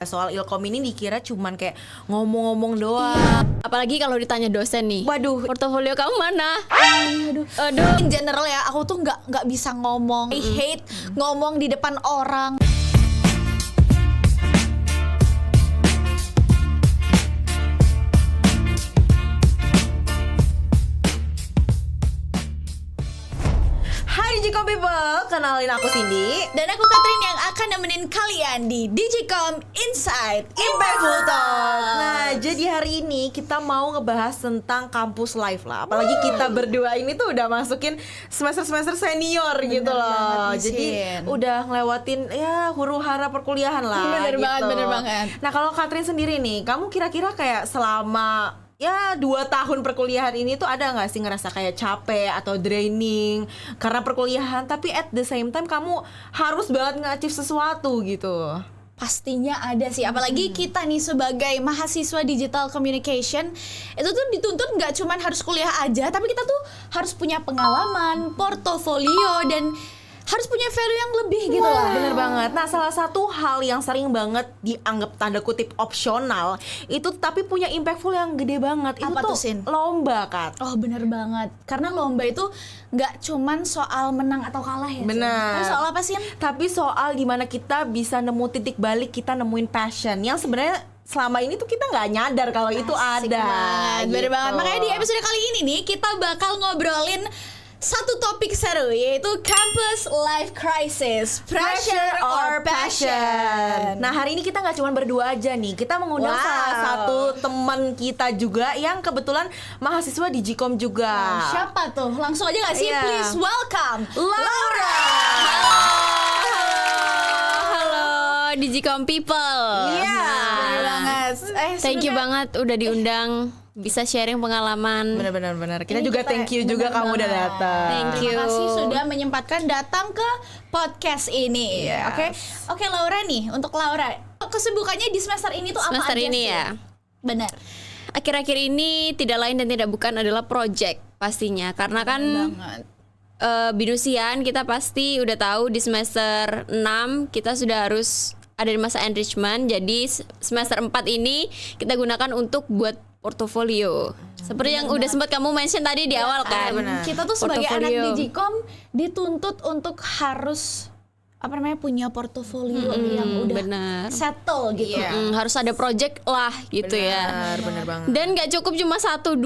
Soal ilkom ini dikira cuman kayak ngomong-ngomong doang. Apalagi kalau ditanya dosen nih. Waduh, Portofolio kamu mana? In general ya, aku tuh nggak bisa ngomong. I hate ngomong di depan orang. hai Digicom People, kenalin aku Cindy. Dan aku Catherine yang akan nemenin kalian di Digicom Insight Impactful Talk. Nah, jadi hari ini kita mau ngebahas tentang kampus life lah. Apalagi kita berdua ini tuh udah masukin semester-semester senior gitu loh. Jadi udah ngelewatin ya huru-hara perkuliahan lah. Bener gitu. banget, bener banget. Nah, kalau Catherine sendiri nih, kamu kira-kira kayak selama ya 2 tahun perkuliahan ini tuh ada nggak sih ngerasa kayak capek atau draining karena perkuliahan, tapi at the same time kamu harus banget nge-achieve sesuatu gitu? Pastinya ada sih, apalagi kita nih sebagai mahasiswa digital communication itu tuh dituntut nggak cuman harus kuliah aja, tapi kita tuh harus punya pengalaman, portofolio, dan harus punya value yang lebih gitu lah. Bener banget. Nah, salah satu hal yang sering banget dianggap tanda kutip opsional itu tapi punya impactful yang gede banget. Apa itu tuh, Sin? Lomba, Kat. Oh bener banget, karena lomba itu nggak cuman soal menang atau kalah ya. Bener. Tapi soal apa sih? Tapi soal gimana kita bisa nemu titik balik, kita nemuin passion yang sebenarnya selama ini tuh kita nggak nyadar kalau itu Asik ada. banget, bener banget. Makanya di episode kali ini nih kita bakal ngobrolin satu topik seru, yaitu Campus Life Crisis, Pressure or Passion. Nah, hari ini kita nggak cuma berdua aja nih. Kita mengundang salah satu teman kita juga yang kebetulan mahasiswa di Digicom juga. Siapa tuh? Langsung aja nggak sih? Iya. Please welcome Laura. Halo Digicom People. Iya. Bener banget. Thank you banget udah diundang, bisa sharing pengalaman. Benar. Kita Ini juga kita thank you juga bener kamu udah banget. datang. Thank you. Terima kasih sudah menyempatkan datang ke podcast ini. Yes. Oke Laura nih, untuk Laura, kesibukannya di semester ini tuh Semester apa aja ini sih? ya. Benar. Akhir-akhir ini tidak lain dan tidak bukan adalah project pastinya. Karena kan Banget. Binusian kita pasti udah tahu di semester 6 kita sudah harus ada di masa enrichment. Jadi semester 4 ini kita gunakan untuk buat portofolio. Seperti yang udah sempat kamu mention tadi di awal kan. benar. Kita tuh sebagai anak Portofolio. Digicom dituntut untuk harus punya portofolio yang udah benar. settle gitu. Iya. Harus ada project lah gitu ya. Benar banget. Dan gak cukup cuma 1-2,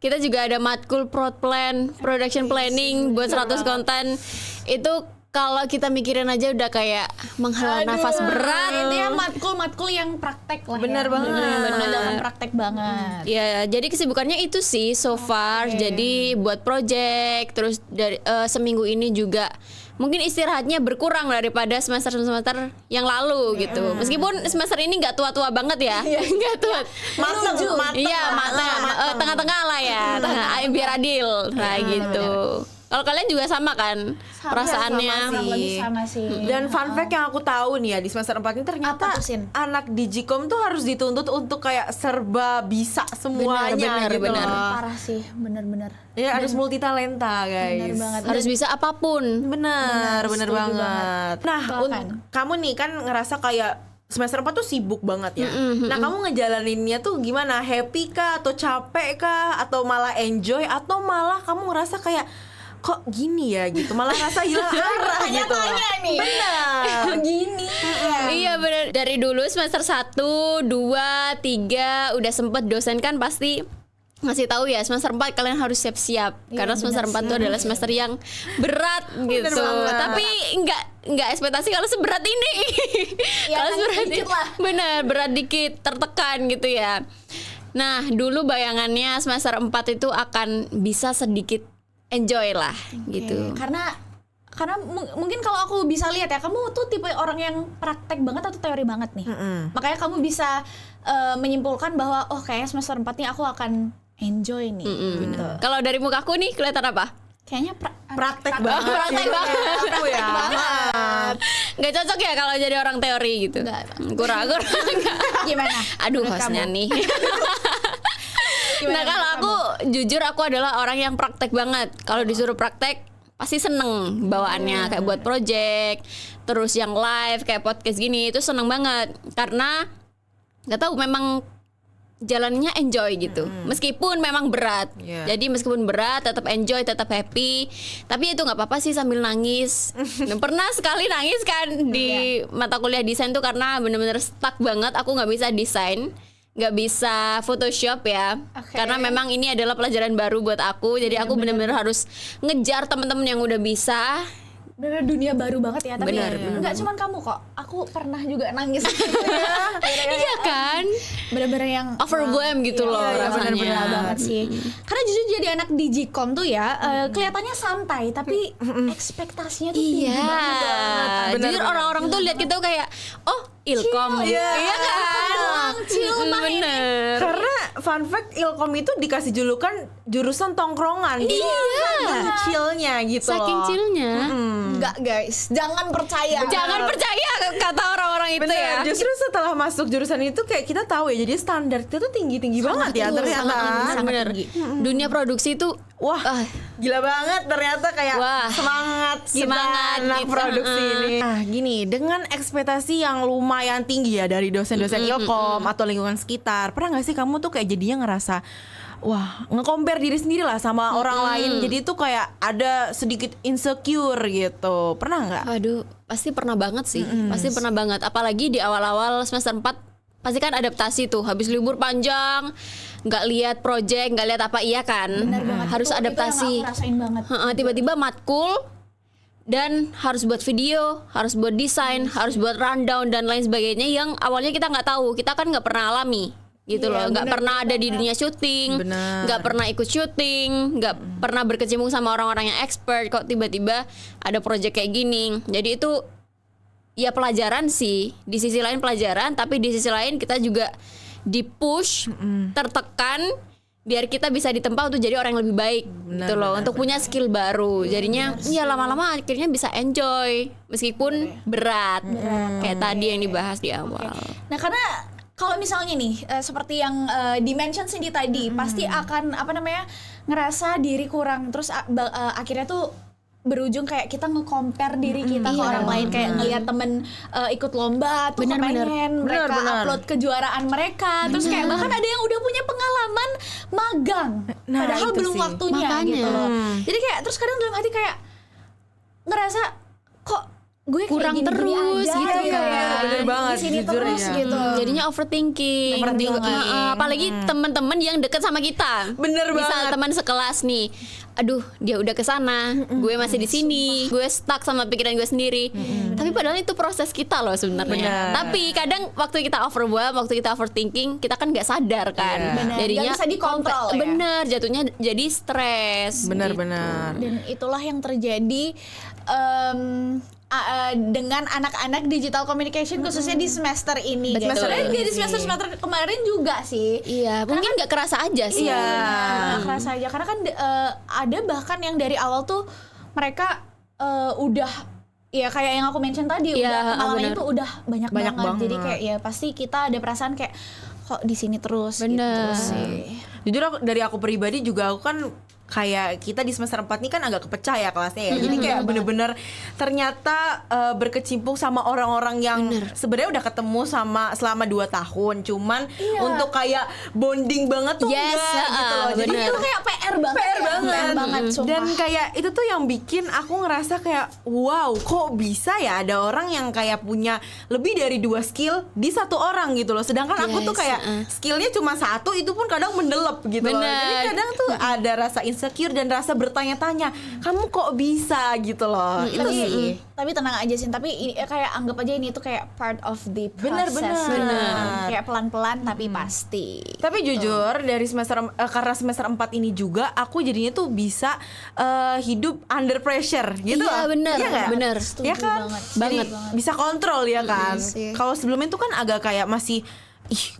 kita juga ada matkul prod plan, production planning buat 100 konten. Itu kalau kita mikirin aja udah kayak menghela nafas berat. Intinya matkul yang praktek lah. Bener ya. banget. Bener-bener praktek banget. Ya, jadi kesibukannya itu sih so far. Jadi buat project, terus dari seminggu ini juga mungkin istirahatnya berkurang daripada semester-semester yang lalu gitu. Meskipun semester ini nggak tua-tua banget ya, nggak tua. Mateng. Iya, tengah-tengah lah ya, biar adil, nah gitu. Kalau kalian juga sama kan perasaannya? Kurang lebih sama sih. Dan fun fact yang aku tahu nih ya, di semester 4 ini ternyata Apa tuh, Sin? anak Digicom tuh harus dituntut untuk kayak serba bisa semuanya Benar, gitu benar. loh. Parah sih, bener-bener. Ya harus multitalenta guys. Bener banget. Harus bisa apapun. Bener setuju banget. Nah, Bahkan. kamu nih kan ngerasa kayak semester 4 tuh sibuk banget ya. Nah, kamu ngejalaninnya tuh gimana? Happy kah atau capek kah atau malah enjoy atau malah kamu ngerasa kayak kok gini ya gitu, malah rasa hilang arah gitu. Tanya nih. Bener. Gini. Iya benar. Dari dulu semester 1, 2, 3 udah sempet dosen kan pasti ngasih tahu ya semester 4 kalian harus siap-siap karena semester 4 itu adalah semester yang berat gitu. banget. Tapi enggak ekspektasi kalau seberat ini. Ya, Kalau kan seberat dikit lah. Bener, berat dikit, tertekan gitu ya. Nah, dulu bayangannya semester 4 itu akan bisa sedikit enjoy lah gitu. Karena mungkin kalau aku bisa lihat ya, kamu tuh tipe orang yang praktek banget atau teori banget nih. Makanya kamu bisa menyimpulkan bahwa oh kayaknya semester 4 nih aku akan enjoy nih. Gitu. Kalau dari mukaku nih kelihatan apa? Kayaknya Praktek banget. Praktek sih, banget. aku ya. Nggak cocok ya kalau jadi orang teori gitu. Nggak. Kurang. gimana? Aduh, Menurut hostnya kamu? nih. Gimana Nah, kalau menurut aku jujur aku adalah orang yang praktek banget. Kalau disuruh praktek pasti seneng bawaannya, kayak buat project, terus yang live kayak podcast gini itu seneng banget karena nggak tahu memang jalannya enjoy gitu, meskipun memang berat. Jadi meskipun berat tetap enjoy, tetap happy. Tapi itu nggak apa-apa sih sambil nangis. Dan pernah sekali nangis kan di mata kuliah desain tuh karena bener-bener stuck banget. Aku nggak bisa desain, nggak bisa Photoshop ya, karena memang ini adalah pelajaran baru buat aku. Jadi aku bener-bener harus ngejar teman-teman yang udah bisa. Bener dunia baru banget ya, tapi nggak cuman kamu kok, aku pernah juga nangis gitu ya. Iya kan, bener-bener yang overwhelmed gitu loh rasanya. Bener banget sih. Karena jujur jadi anak Digicom tuh ya, kelihatannya santai, tapi ekspektasinya tuh tinggi banget. Jujur orang-orang tuh lihat kita kayak, oh Ilkom, iya kan, bener. Karena fun fact Ilkom itu dikasih julukan jurusan tongkrongan. Iya, chillnya gitu. Saking chillnya. Enggak guys, jangan percaya. Jangan percaya kata orang-orang itu ya. Justru setelah masuk jurusan itu kayak kita tahu ya, jadi standar kita tuh tinggi-tinggi banget ya ternyata. Bener. Dunia produksi itu Gila banget ternyata, kayak semangat anak gitu. produksi ini. Nah gini, dengan ekspektasi yang lumayan tinggi ya dari dosen-dosen Ilkom atau lingkungan sekitar, pernah gak sih kamu tuh kayak jadinya ngerasa wah, nge-compare diri sendiri lah sama orang lain, jadi tuh kayak ada sedikit insecure gitu. Pernah nggak? Aduh, pasti pernah banget sih. Pasti pernah banget. Apalagi di awal-awal semester 4 pasti kan adaptasi tuh. Habis libur panjang, nggak lihat project, nggak lihat apa, iya kan? Bener banget. Harus adaptasi. Itu yang aku rasain banget. Tiba-tiba matkul dan harus buat video, harus buat desain, harus buat rundown dan lain sebagainya yang awalnya kita nggak tahu. Kita kan nggak pernah alami. Gitu loh, nggak pernah ada di dunia syuting, nggak pernah ikut syuting, nggak pernah berkecimpung sama orang-orang yang expert, kok tiba-tiba ada project kayak gini. Jadi itu ya pelajaran sih, di sisi lain pelajaran, tapi di sisi lain kita juga dipush, tertekan biar kita bisa ditempa untuk jadi orang yang lebih baik, gitu loh, untuk punya skill baru. Jadinya ya lama-lama akhirnya bisa enjoy meskipun berat, kayak tadi yang dibahas di awal. Nah karena kalau misalnya nih seperti yang di-mention Cindy tadi, pasti akan ngerasa diri kurang, terus akhirnya tuh berujung kayak kita nge-compare diri kita ke orang lain, kayak ngelihat temen ikut lomba tuh kepengen mereka upload kejuaraan mereka, terus kayak bahkan ada yang udah punya pengalaman magang padahal belum waktunya gitu loh. Jadi kayak terus kadang dalam hati kayak ngerasa kok gue kurang kayak gini terus aja, gitu kan. Bener banget, di sini jujur terus ya. gitu. Jadinya overthinking. Apalagi teman-teman yang deket sama kita. Bener Misal banget. teman sekelas nih, aduh dia udah kesana, gue masih di sini, gue stuck sama pikiran gue sendiri. Tapi padahal itu proses kita loh sebenarnya. Tapi kadang waktu kita overwhelmed, waktu kita overthinking, kita kan nggak sadar kan. Jadinya nggak bisa dikontrol ya. Bener, jatuhnya jadi stres. Benar-benar. Dan itulah yang terjadi dengan anak-anak digital communication khususnya di semester ini. Sebenarnya di semester kemarin juga sih. Iya, mungkin nggak kerasa aja sih. Nggak kerasa aja karena kan ada bahkan yang dari awal tuh mereka udah ya kayak yang aku mention tadi, udah pengalamannya tuh udah banyak banget. Jadi kayak ya pasti kita ada perasaan kayak kok di sini terus. Gitu sih. Jujur dari aku pribadi juga, aku kan kayak kita di semester 4 ini kan agak kepecah ya kelasnya ya. Jadi kayak bener-bener ternyata berkecimpung sama orang-orang yang sebenarnya udah ketemu selama 2 tahun. Cuman untuk kayak bonding banget tuh enggak gitu loh. Jadi itu kayak PR banget. PR banget sumpah. Dan kayak itu tuh yang bikin aku ngerasa kayak wow, kok bisa ya ada orang yang kayak punya lebih dari 2 skill di satu orang gitu loh. Sedangkan aku tuh kayak skillnya cuma 1, itu pun kadang mendelep gitu loh. Jadi kadang tuh ada rasa insecure dan rasa bertanya-tanya, kamu kok bisa gitu loh. Itu sih. Tapi tenang aja sih, tapi ini, kayak anggap aja ini tuh kayak part of the process. Bener. Kayak pelan-pelan tapi pasti. Tapi jujur dari karena semester 4 ini juga aku jadinya tuh bisa hidup under pressure gitu. Iya bener, bener. Ya kan? Jadi bisa kontrol ya kan. Kalau sebelumnya tuh kan agak kayak masih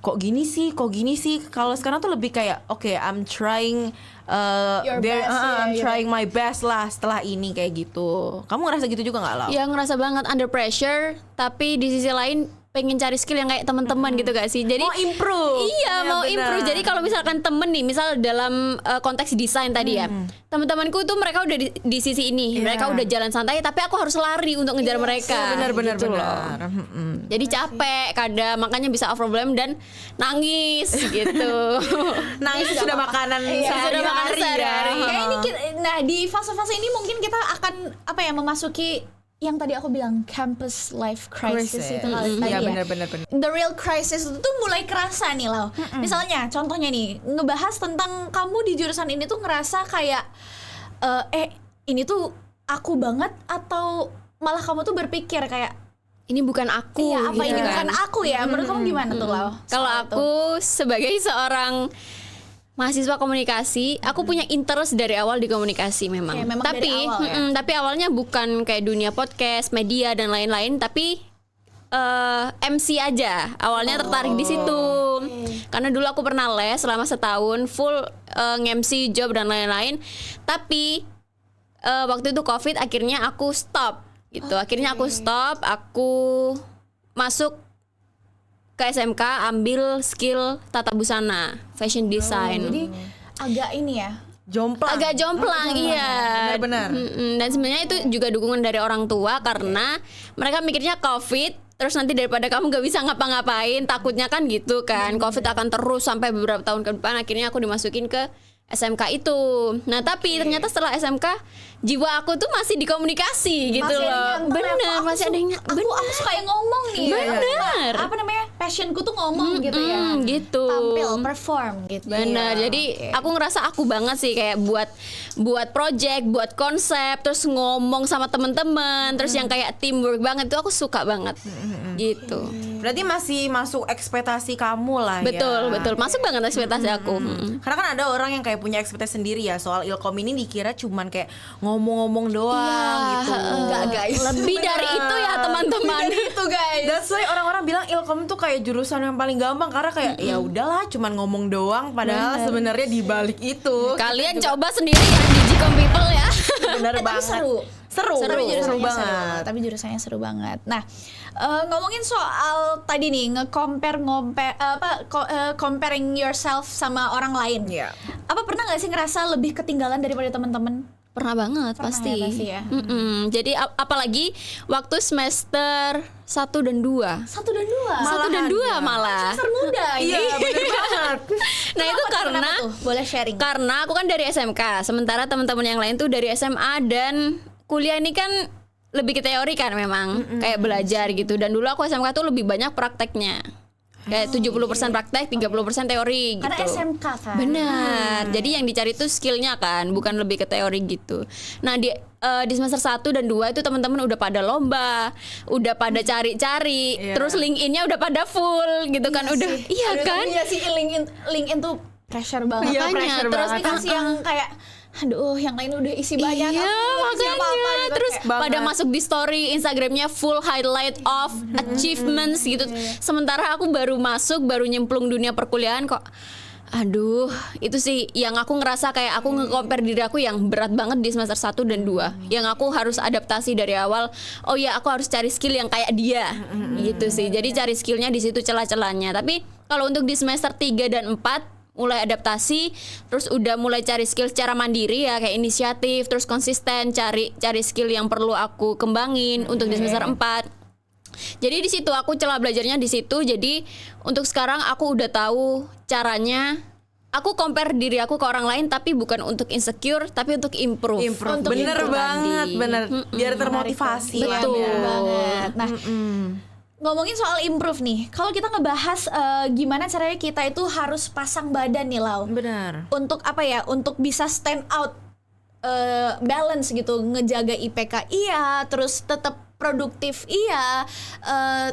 kok gini sih. Kalau sekarang tuh lebih kayak okay, I'm trying I'm trying my best lah setelah ini kayak gitu. Kamu ngerasa gitu juga nggak, Lau? Ya ngerasa banget under pressure, tapi di sisi lain pengen cari skill yang kayak teman-teman gitu gak sih? Jadi Mau improve. Iya, mau benar. improve. Jadi kalau misalkan temen nih, misal dalam konteks desain tadi ya, teman-temanku tuh mereka udah di sisi ini, mereka udah jalan santai, tapi aku harus lari untuk ngejar mereka. benar gitu loh. benar. Jadi capek kadang, makanya bisa overwhelm dan nangis gitu. Nangis sudah makanan sudah makanan sehari-hari. Kayak ini nah di fase-fase ini mungkin kita akan apa ya memasuki yang tadi aku bilang campus life crisis itu kali tadi Iya ya. benar. The real crisis itu tuh mulai kerasa nih Lau. Misalnya contohnya nih ngebahas tentang kamu di jurusan ini tuh ngerasa kayak ini tuh aku banget atau malah kamu tuh berpikir kayak Ini bukan aku. iya apa gitu ini kan. bukan aku ya. Menurut kamu gimana tuh Lau? Kalau aku sebagai seorang mahasiswa komunikasi, aku punya interest dari awal di komunikasi memang. Oke, memang tapi dari awal ya? tapi awalnya bukan kayak dunia podcast, media dan lain-lain, tapi MC aja. Awalnya tertarik di situ. Karena dulu aku pernah les selama setahun full nge-MC job dan lain-lain. Tapi waktu itu Covid akhirnya aku stop gitu. Akhirnya aku stop, aku masuk ke SMK ambil skill tata busana, fashion design. Jadi agak ini ya. Jomplang. Agak jomplang, iya. Benar. Dan sebenarnya itu juga dukungan dari orang tua karena mereka mikirnya Covid, terus nanti daripada kamu gak bisa ngapa-ngapain, takutnya kan gitu kan. Covid akan terus sampai beberapa tahun ke depan. Akhirnya aku dimasukin ke SMK itu. Nah tapi ternyata setelah SMK jiwa aku tuh masih di komunikasi gitu Masih ada loh. yang nganter Bener, aku masih ada yang aku suka yang ngomong nih. Bener. Apa namanya? Passionku tuh ngomong gitu ya. gitu. Tampil, perform gitu. Benar. Jadi aku ngerasa aku banget sih kayak buat project, buat konsep, terus ngomong sama teman-teman, terus yang kayak teamwork banget itu aku suka banget. Gitu. Berarti masih masuk ekspektasi kamu lah Betul, ya. betul. Masuk banget ekspektasi aku. Karena kan ada orang yang kayak punya ekspektasi sendiri ya soal Ilkom ini dikira cuman kayak ngomong-ngomong doang gitu. Enggak guys. Lebih dari itu ya teman-teman. Itu guys. That's why orang-orang bilang Ilkom tuh kayak jurusan yang paling gampang karena kayak ya udahlah cuman ngomong doang padahal sebenarnya di balik itu Kalian coba sendiri ya Digicom People ya. bener Tapi banget. seru. Seru Tapi jurusannya banget. Tapi jurusannya seru banget. Nah, ngomongin soal tadi nih comparing yourself sama orang lain. Iya. Apa pernah nggak sih ngerasa lebih ketinggalan daripada teman-teman? Pernah banget Pernah pasti. ya, pasti ya. Jadi apalagi waktu semester 1 dan 2. 1 dan 2. 1 dan 2 malah. Semester muda ini. Iya bener banget. Nah itu karena Kenapa tuh? Boleh sharing. Karena aku kan dari SMK, sementara teman-teman yang lain tuh dari SMA dan kuliah ini kan lebih ke teori kan memang, kayak belajar gitu. Dan dulu aku SMK tuh lebih banyak prakteknya. Kayak 70% praktek, 30% teori gitu. Karena SMK kan. Benar. Jadi yang dicari tuh skillnya kan, bukan lebih ke teori gitu. Nah di semester 1 dan 2 itu teman-teman udah pada lomba, udah pada cari-cari, terus LinkedIn-nya udah pada full gitu kan, udah iya kan? Iya sih LinkedIn tuh pressure banget. Iya, Makanya, pressure Terus banget. dikasih yang kayak aduh yang lain udah isi banyak. Iya aku isi makanya apa-apa gitu. terus Kayak, pada masuk di story Instagramnya full highlight of achievements gitu. Sementara aku baru masuk, baru nyemplung dunia perkuliahan kok. Aduh, itu sih yang aku ngerasa kayak aku nge-compare diri aku yang berat banget di semester 1 dan 2. Yang aku harus adaptasi dari awal. Oh ya, aku harus cari skill yang kayak dia. Gitu sih. Jadi cari skillnya di situ celah-celahnya. Tapi kalau untuk di semester 3 dan 4 mulai adaptasi, terus udah mulai cari skill secara mandiri ya, kayak inisiatif, terus konsisten cari skill yang perlu aku kembangin untuk di semester 4. Jadi di situ aku celah belajarnya di situ. Jadi untuk sekarang aku udah tahu caranya. Aku compare diri aku ke orang lain tapi bukan untuk insecure tapi untuk improve. Improve. Untuk Bener itu banget, tadi. bener. Biar termotivasi lah. Betul. Bener banget. Nah, ngomongin soal improve nih, kalau kita ngebahas gimana caranya kita itu harus pasang badan nih Lau, Benar. untuk apa ya, untuk bisa stand out, balance gitu, ngejaga IPK iya, terus tetap produktif iya,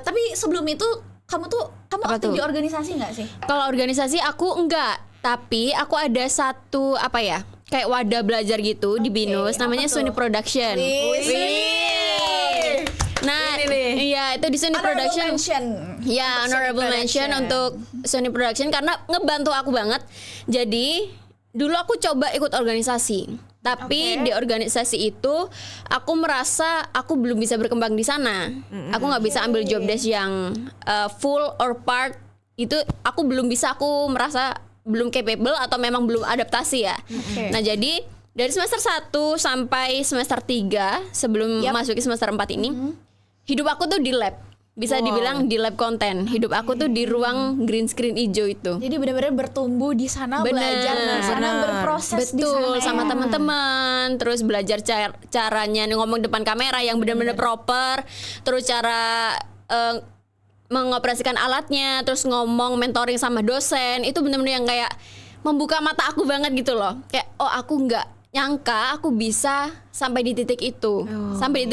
tapi sebelum itu kamu Apa aktif tuh? di organisasi nggak sih? Kalau organisasi aku enggak, tapi aku ada satu apa ya? Kayak wadah belajar gitu di BINUS namanya apa tuh? Sony Production. Wih. Nah, Ini nih. iya itu di Sony Honorable Production. mention. Ya, Untuk Sony honorable mention Production. untuk Sony Production karena ngebantu aku banget. Jadi, dulu aku coba ikut organisasi. Tapi di organisasi itu aku merasa aku belum bisa berkembang di sana. Aku nggak bisa ambil job desk yang full or part. Itu aku belum bisa, aku merasa belum capable atau memang belum adaptasi ya. Nah, jadi dari semester 1 sampai semester 3 sebelum masuki semester 4 ini, hidup aku tuh di lab. Bisa dibilang di lab konten. Hidup aku tuh di ruang green screen hijau itu. Jadi benar-benar bertumbuh di sana, belajar di sana, berproses di sana. Betul, sama teman-teman. Terus belajar caranya ngomong depan kamera yang benar-benar proper. Terus cara mengoperasikan alatnya, terus ngomong mentoring sama dosen. Itu benar-benar yang kayak membuka mata aku banget gitu loh. Kayak aku nggak nyangka aku bisa sampai di titik itu. Sampai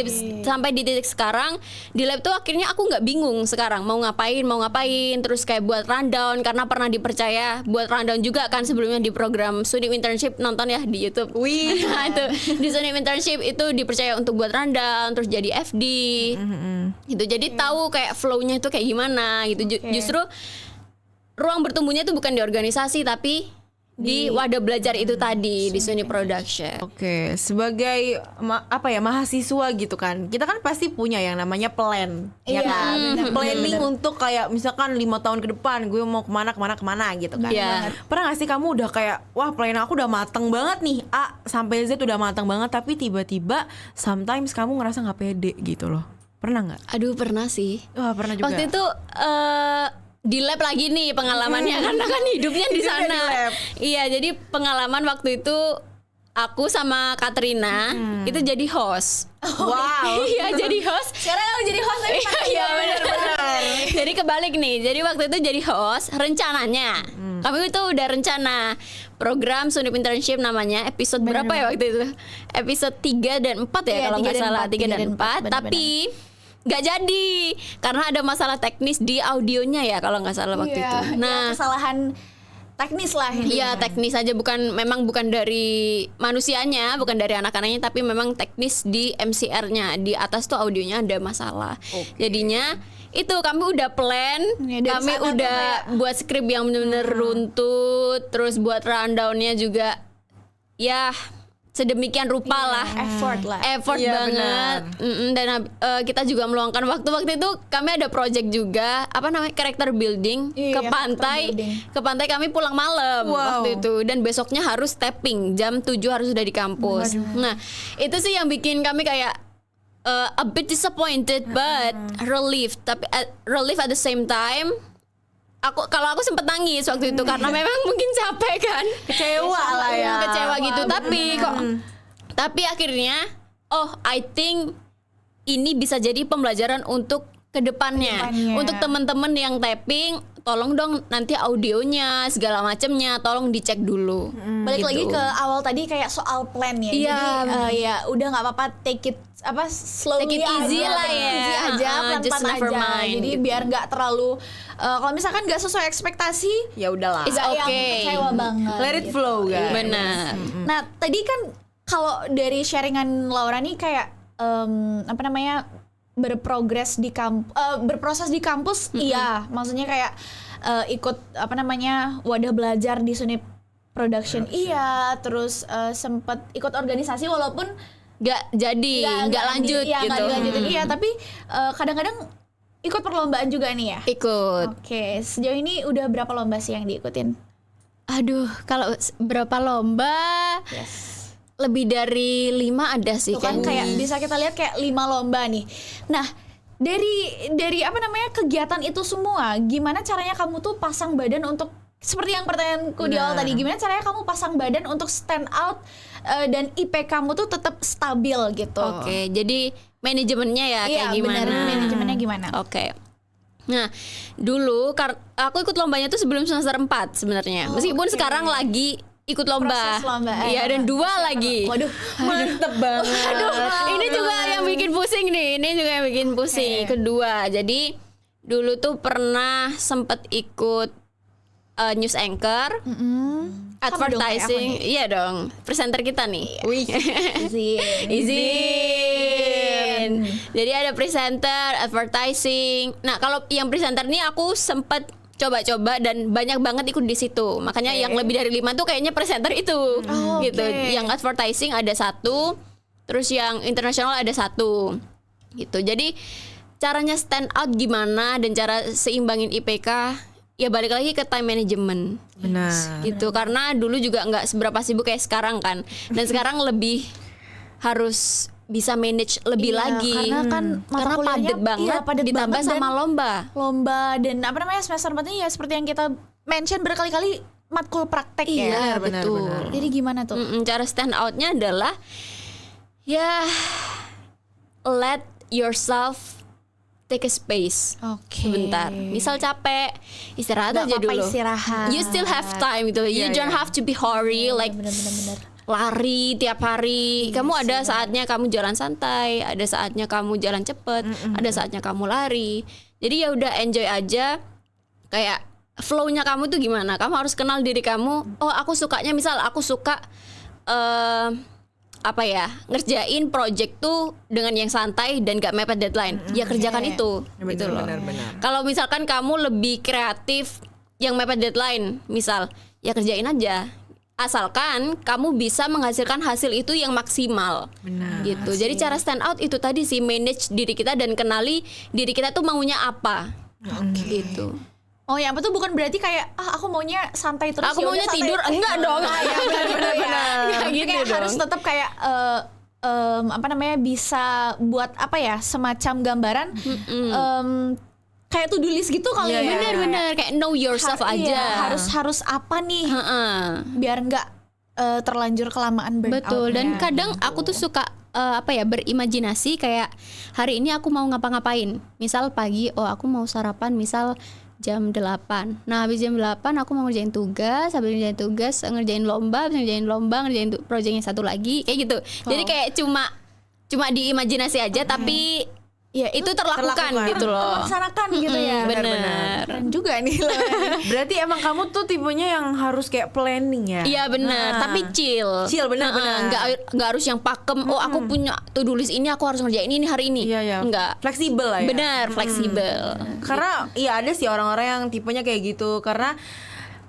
di titik sekarang di lab tuh akhirnya aku nggak bingung sekarang mau ngapain, terus kayak buat rundown karena pernah dipercaya buat rundown juga kan sebelumnya di program Sunip Internship, nonton ya di YouTube. Nah, itu di Sunip Internship itu dipercaya untuk buat rundown, terus jadi FD. Gitu. Jadi tahu kayak flow-nya itu kayak gimana gitu. Justru ruang bertumbuhnya itu bukan di organisasi tapi di wadah belajar itu tadi di Sony Production. Oke, sebagai mahasiswa gitu kan, kita kan pasti punya yang namanya plan, ya kan? Planning untuk kayak misalkan 5 tahun ke depan gue mau kemana gitu kan. Pernah gak sih kamu udah kayak wah plan aku udah mateng banget nih, A sampai Z udah mateng banget, tapi tiba-tiba sometimes kamu ngerasa nggak pede gitu loh. Pernah nggak? Aduh, pernah sih. Wah, pernah juga. Waktu itu di lab lagi nih pengalamannya karena kan hidupnya di sana. Iya, jadi pengalaman waktu itu aku sama Katrina itu jadi host. Wow. Iya, jadi host. Sekarang aku jadi host tapi Iya, benar-benar. Jadi kebalik nih. Jadi waktu itu jadi host rencananya. Kami itu udah rencana program Sunip Internship namanya episode berapa ya waktu itu? Episode 3 dan 4 ya kalau nggak salah, 3 dan 4. Tapi nggak jadi karena ada masalah teknis di audionya ya kalau nggak salah waktu itu. Nah, kesalahan teknis lah. Iya, teknis aja, memang bukan dari manusianya, bukan dari anak-anaknya, tapi memang teknis di MCR-nya. Di atas tuh audionya ada masalah. Jadinya itu kami udah plan, kami udah buat skrip yang benar-benar runtut, terus buat rundown-nya juga ya sedemikian rupa lah, effort banget. Dan kita juga meluangkan waktu itu kami ada project juga character building ke pantai kami pulang malam waktu itu, dan besoknya harus tapping jam 7 harus sudah di kampus. Nah, itu sih yang bikin kami kayak a bit disappointed but relief, tapi relief at the same time. Kalau aku sempet nangis waktu itu karena memang mungkin capek kan, kecewa gitu. Tapi akhirnya I think ini bisa jadi pembelajaran untuk kedepannya. Untuk teman-teman yang tapping, tolong dong nanti audionya segala macemnya tolong dicek dulu. Balik gitu. lagi ke awal tadi kayak soal plan ya. Jadi udah nggak apa-apa, take it slowly, take it easy lah ya, easy aja, pelan-pelan aja. Jadi gitu. biar nggak terlalu kalau misalkan nggak sesuai ekspektasi, ya udahlah. It's okay. Kecewa banget. Let it flow, guys. Benar. Nah, tadi kan kalau dari sharingan Laura nih kayak berproses di kampus, iya, maksudnya kayak ikut wadah belajar di Sunip Production, iya, terus sempet ikut organisasi walaupun nggak lanjut iya, gitu. Nggak dilanjutin, iya, tapi kadang-kadang ikut perlombaan juga nih ya. Ikut. Oke, sejauh ini udah berapa lomba sih yang diikutin? Aduh, kalau berapa lomba? Lebih dari 5 ada sih. Tuh kan kayak bisa kita lihat kayak 5 lomba nih. Nah, dari kegiatan itu semua, gimana caranya kamu tuh pasang badan untuk, seperti yang pertanyaanku di awal tadi, gimana caranya kamu pasang badan untuk stand out dan IP kamu tuh tetap stabil gitu? Oke, jadi manajemennya ya kayak gimana? Bener, manajemennya gimana? Oke. Nah, dulu aku ikut lombanya tuh sebelum semester 4 sebenarnya. Meskipun sekarang lagi ikut lomba. Proses lomba. Iya, dan 2 lagi. Waduh, mantep banget. Ini juga yang bikin pusing nih. Ini juga yang bikin pusing. Kedua, jadi dulu tuh pernah sempet ikut news anchor, advertising. Iya dong, presenter kita nih. Wih, izin. Jadi ada presenter, advertising. Nah, kalau yang presenter nih aku sempet coba-coba dan banyak banget ikut di situ. Makanya yang lebih dari 5 tuh kayaknya presenter itu. Gitu. Yang advertising ada 1, terus yang internasional ada 1. Gitu. Jadi caranya stand out gimana dan cara seimbangin IPK ya balik lagi ke time management. Benar. Gitu. Karena dulu juga nggak seberapa sibuk kayak sekarang kan. Dan sekarang lebih harus bisa manage lebih lagi karena kan karena padat banget, padat ditambah banget sama lomba dan apa namanya semester 4 ini ya seperti yang kita mention berkali-kali matkul praktek ya. Benar, betul. benar. Jadi gimana tuh? Cara stand outnya adalah ya let yourself take a space sebentar. Misal capek, istirahat Gak aja apa-apa, dulu. istirahat. You still have time gitu. You don't have to be hurry like Bener-bener. lari tiap hari. Kamu ada saatnya kamu jalan santai, ada saatnya kamu jalan cepet, ada saatnya kamu lari. Jadi ya udah enjoy aja. Kayak flow-nya kamu tuh gimana? Kamu harus kenal diri kamu. Oh, aku sukanya misal aku suka apa ya? Ngerjain project tuh dengan yang santai dan gak mepet deadline. Ya kerjakan itu. Gitu loh. Benar. Kalau misalkan kamu lebih kreatif yang mepet deadline, misal, ya kerjain aja. Asalkan kamu bisa menghasilkan hasil itu yang maksimal. Benar. Gitu. Jadi cara stand out itu tadi sih, manage diri kita dan kenali diri kita tuh maunya apa. Gitu. Oh ya, apa tuh bukan berarti kayak aku maunya santai terus. Aku ya maunya udah santai. tidur, enggak dong. Ya, benar. Nggak gitu Kayak dong. harus tetap kayak apa namanya bisa buat apa ya semacam gambaran kayak to do list gitu kali ya. Bener-bener kayak know yourself aja. Iya, harus apa nih biar nggak terlanjur kelamaan burnout. Betul. Dan kadang aku tuh suka berimajinasi kayak hari ini aku mau ngapa-ngapain. Misal pagi, aku mau sarapan misal jam 8. Nah, habis jam 8 aku mau ngerjain tugas, habis ngerjain tugas ngerjain lomba, ngerjain project yang satu lagi, kayak gitu. Jadi kayak cuma diimajinasi aja tapi ya itu terlakukan gitu loh. Terlaksanakan gitu ya. Benar. Keren juga nih loh. Berarti emang kamu tuh tipenya yang harus kayak planning ya? Iya benar, tapi chill. Chill, benar-benar. Nggak harus yang pakem. Oh, aku punya to-do list ini, aku harus ngerjain ini hari ini. Iya. Nggak. Fleksibel lah ya. Benar, fleksibel. Karena iya ada sih orang-orang yang tipenya kayak gitu. Karena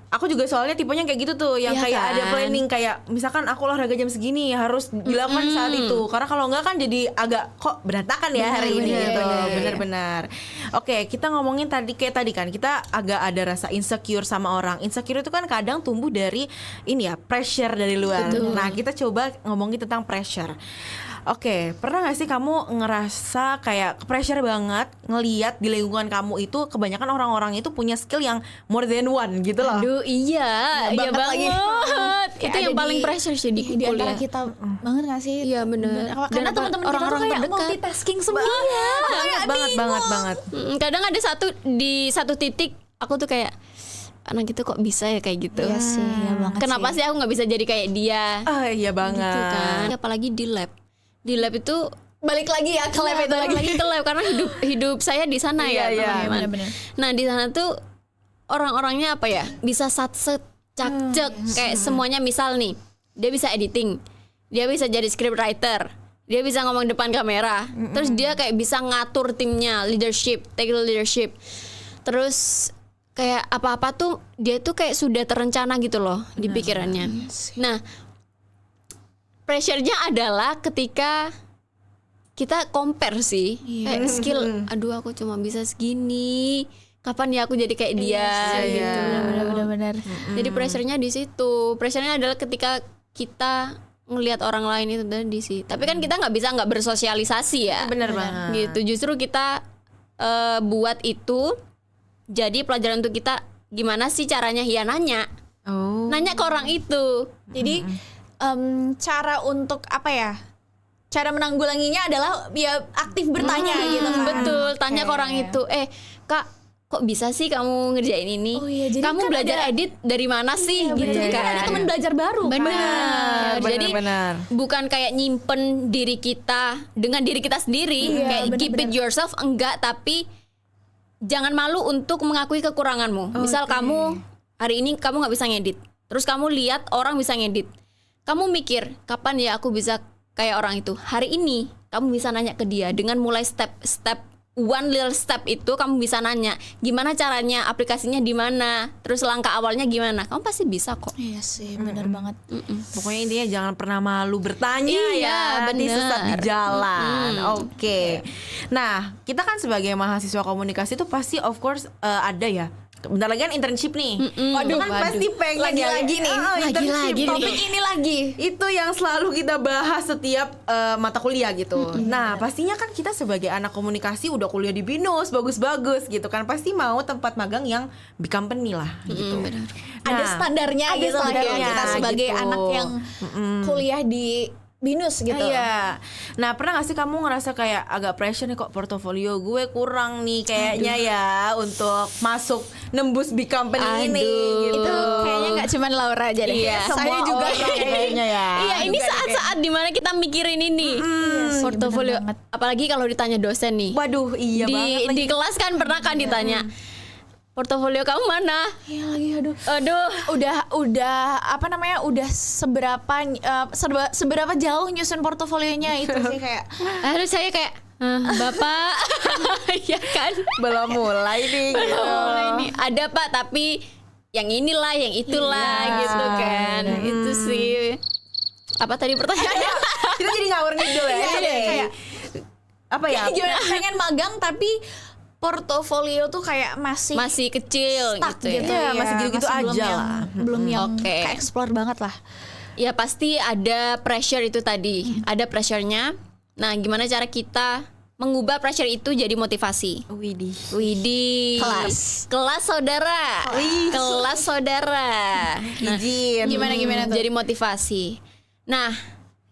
aku juga soalnya tipenya kayak gitu tuh, yang Iya kayak kan? ada planning, kayak misalkan aku olahraga jam segini harus dilakukan saat itu. Karena kalau enggak kan jadi agak kok berantakan ya hari ini gitu. Bener-bener. Oke, kita ngomongin tadi kan kita agak ada rasa insecure sama orang. Insecure itu kan kadang tumbuh dari ini ya, pressure dari luar. Nah, kita coba ngomongin tentang pressure. Oke, pernah gak sih kamu ngerasa kayak pressure banget ngeliat di lingkungan kamu itu kebanyakan orang-orang itu punya skill yang more than one gitu loh? Aduh, iya banget lagi. Itu Kayak yang ada paling di- pressure sih di di antara kuliah. kita banget gak sih? Iya bener. Karena teman-teman kita tuh orang-orang kayak terdekat. multitasking semua. banget. Kadang ada di satu titik aku tuh kayak anak itu kok bisa ya kayak gitu. Iya sih, iya banget Kenapa sih aku nggak bisa jadi kayak dia? Ah iya banget. Gitu kan. Apalagi di lab. Di lab itu Balik lagi ya ke lab itu balik lagi ke lab karena hidup saya di sana ya, Iya, teman-teman. benar-benar. Nah, di sana tuh orang-orangnya apa ya? Bisa satset, cak-cek kayak semuanya. Misal nih, dia bisa editing. Dia bisa jadi script writer. Dia bisa ngomong depan kamera. Terus dia kayak bisa ngatur timnya, technical leadership. Terus kayak apa-apa tuh dia tuh kayak sudah terencana gitu loh di pikirannya. Nah, pressure-nya adalah ketika kita compare sih, kayak skill, aduh aku cuma bisa segini, kapan ya aku jadi kayak dia gitu. Benar-benar. Jadi pressure-nya di situ. Pressure-nya adalah ketika kita ngelihat orang lain itu di situ. Tapi kan kita nggak bersosialisasi ya. Bener banget. Gitu. Justru kita buat itu jadi pelajaran untuk kita gimana sih caranya nanya. Oh. Nanya ke orang itu. Jadi cara untuk apa ya? Cara menanggulanginya adalah ya aktif bertanya gitu kan. Betul, tanya ke orang itu. Kak, kok bisa sih kamu ngerjain ini? Oh iya, jadi kamu kan belajar edit dari mana sih? Gitu Gitu kan. kan. Ada teman belajar baru kan. Benar. Jadi benar. bukan kayak nyimpen diri kita dengan diri kita sendiri, Iya, kayak keep it benar-benar. yourself, enggak, tapi jangan malu untuk mengakui kekuranganmu. Misal kamu hari ini kamu nggak bisa ngedit, terus kamu lihat orang bisa ngedit, kamu mikir kapan ya aku bisa kayak orang itu. Hari ini kamu bisa nanya ke dia dengan mulai step one little step itu kamu bisa nanya gimana caranya, aplikasinya di mana, terus langkah awalnya gimana, kamu pasti bisa kok. Iya sih, benar banget. Pokoknya intinya jangan pernah malu bertanya Iya, ya, nanti bener. sesat di jalan. Oke. Nah, kita kan sebagai mahasiswa komunikasi itu pasti of course ada ya. Bentar lagi kan internship nih. Waduh, kan pasti pengen Lagi-lagi nih. internship. Lagi-lagi nih. Topik ini lagi. Itu yang selalu kita bahas setiap mata kuliah gitu. Nah, pastinya kan kita sebagai anak komunikasi udah kuliah di BINUS, bagus-bagus gitu kan. Pasti mau tempat magang yang big company lah gitu. Ada standarnya ada gitu lah ya, standarnya kita sebagai gitu. anak yang kuliah di BINUS gitu. Iya. Nah, pernah gak sih kamu ngerasa kayak agak pressure nih, kok portofolio gue kurang nih kayaknya ya untuk masuk nembus big company ini gitu. Itu kayaknya nggak cuma Laura aja deh. Iya. Saya Semua juga orang kayaknya ya. Iya, ini saat-saat dimana kita mikirin ini portofolio, bener banget. apalagi kalau ditanya dosen nih. Waduh, iya banget lagi. Di kelas kan pernah kan ditanya portofolio kamu mana? Iya lagi, aduh. Aduh, Udah apa namanya? Udah seberapa jauh nyusun portofolionya itu sih kayak. harus saya kayak Bapak, ya kan? Belum mulai nih gitu. Mulai nih ada Pak, tapi yang inilah, yang itulah Iya. gitu kan. Itu sih. Apa tadi pertanyaannya? Kita jadi ngawur ngidul ya. Kayak Apa ya? gimana pengen magang tapi portofolio tuh kayak masih kecil stuck gitu ya. gitu, Iya, masih gitu-gitu masih aja lah. belum yang Oke. kayak explore banget lah. Ya pasti ada pressure itu tadi. Ada pressure-nya. Nah, gimana cara kita mengubah pressure itu jadi motivasi? Widih. Widih. Kelas saudara. Kelas saudara. Nah, Izin. Gimana tuh? jadi motivasi. Nah,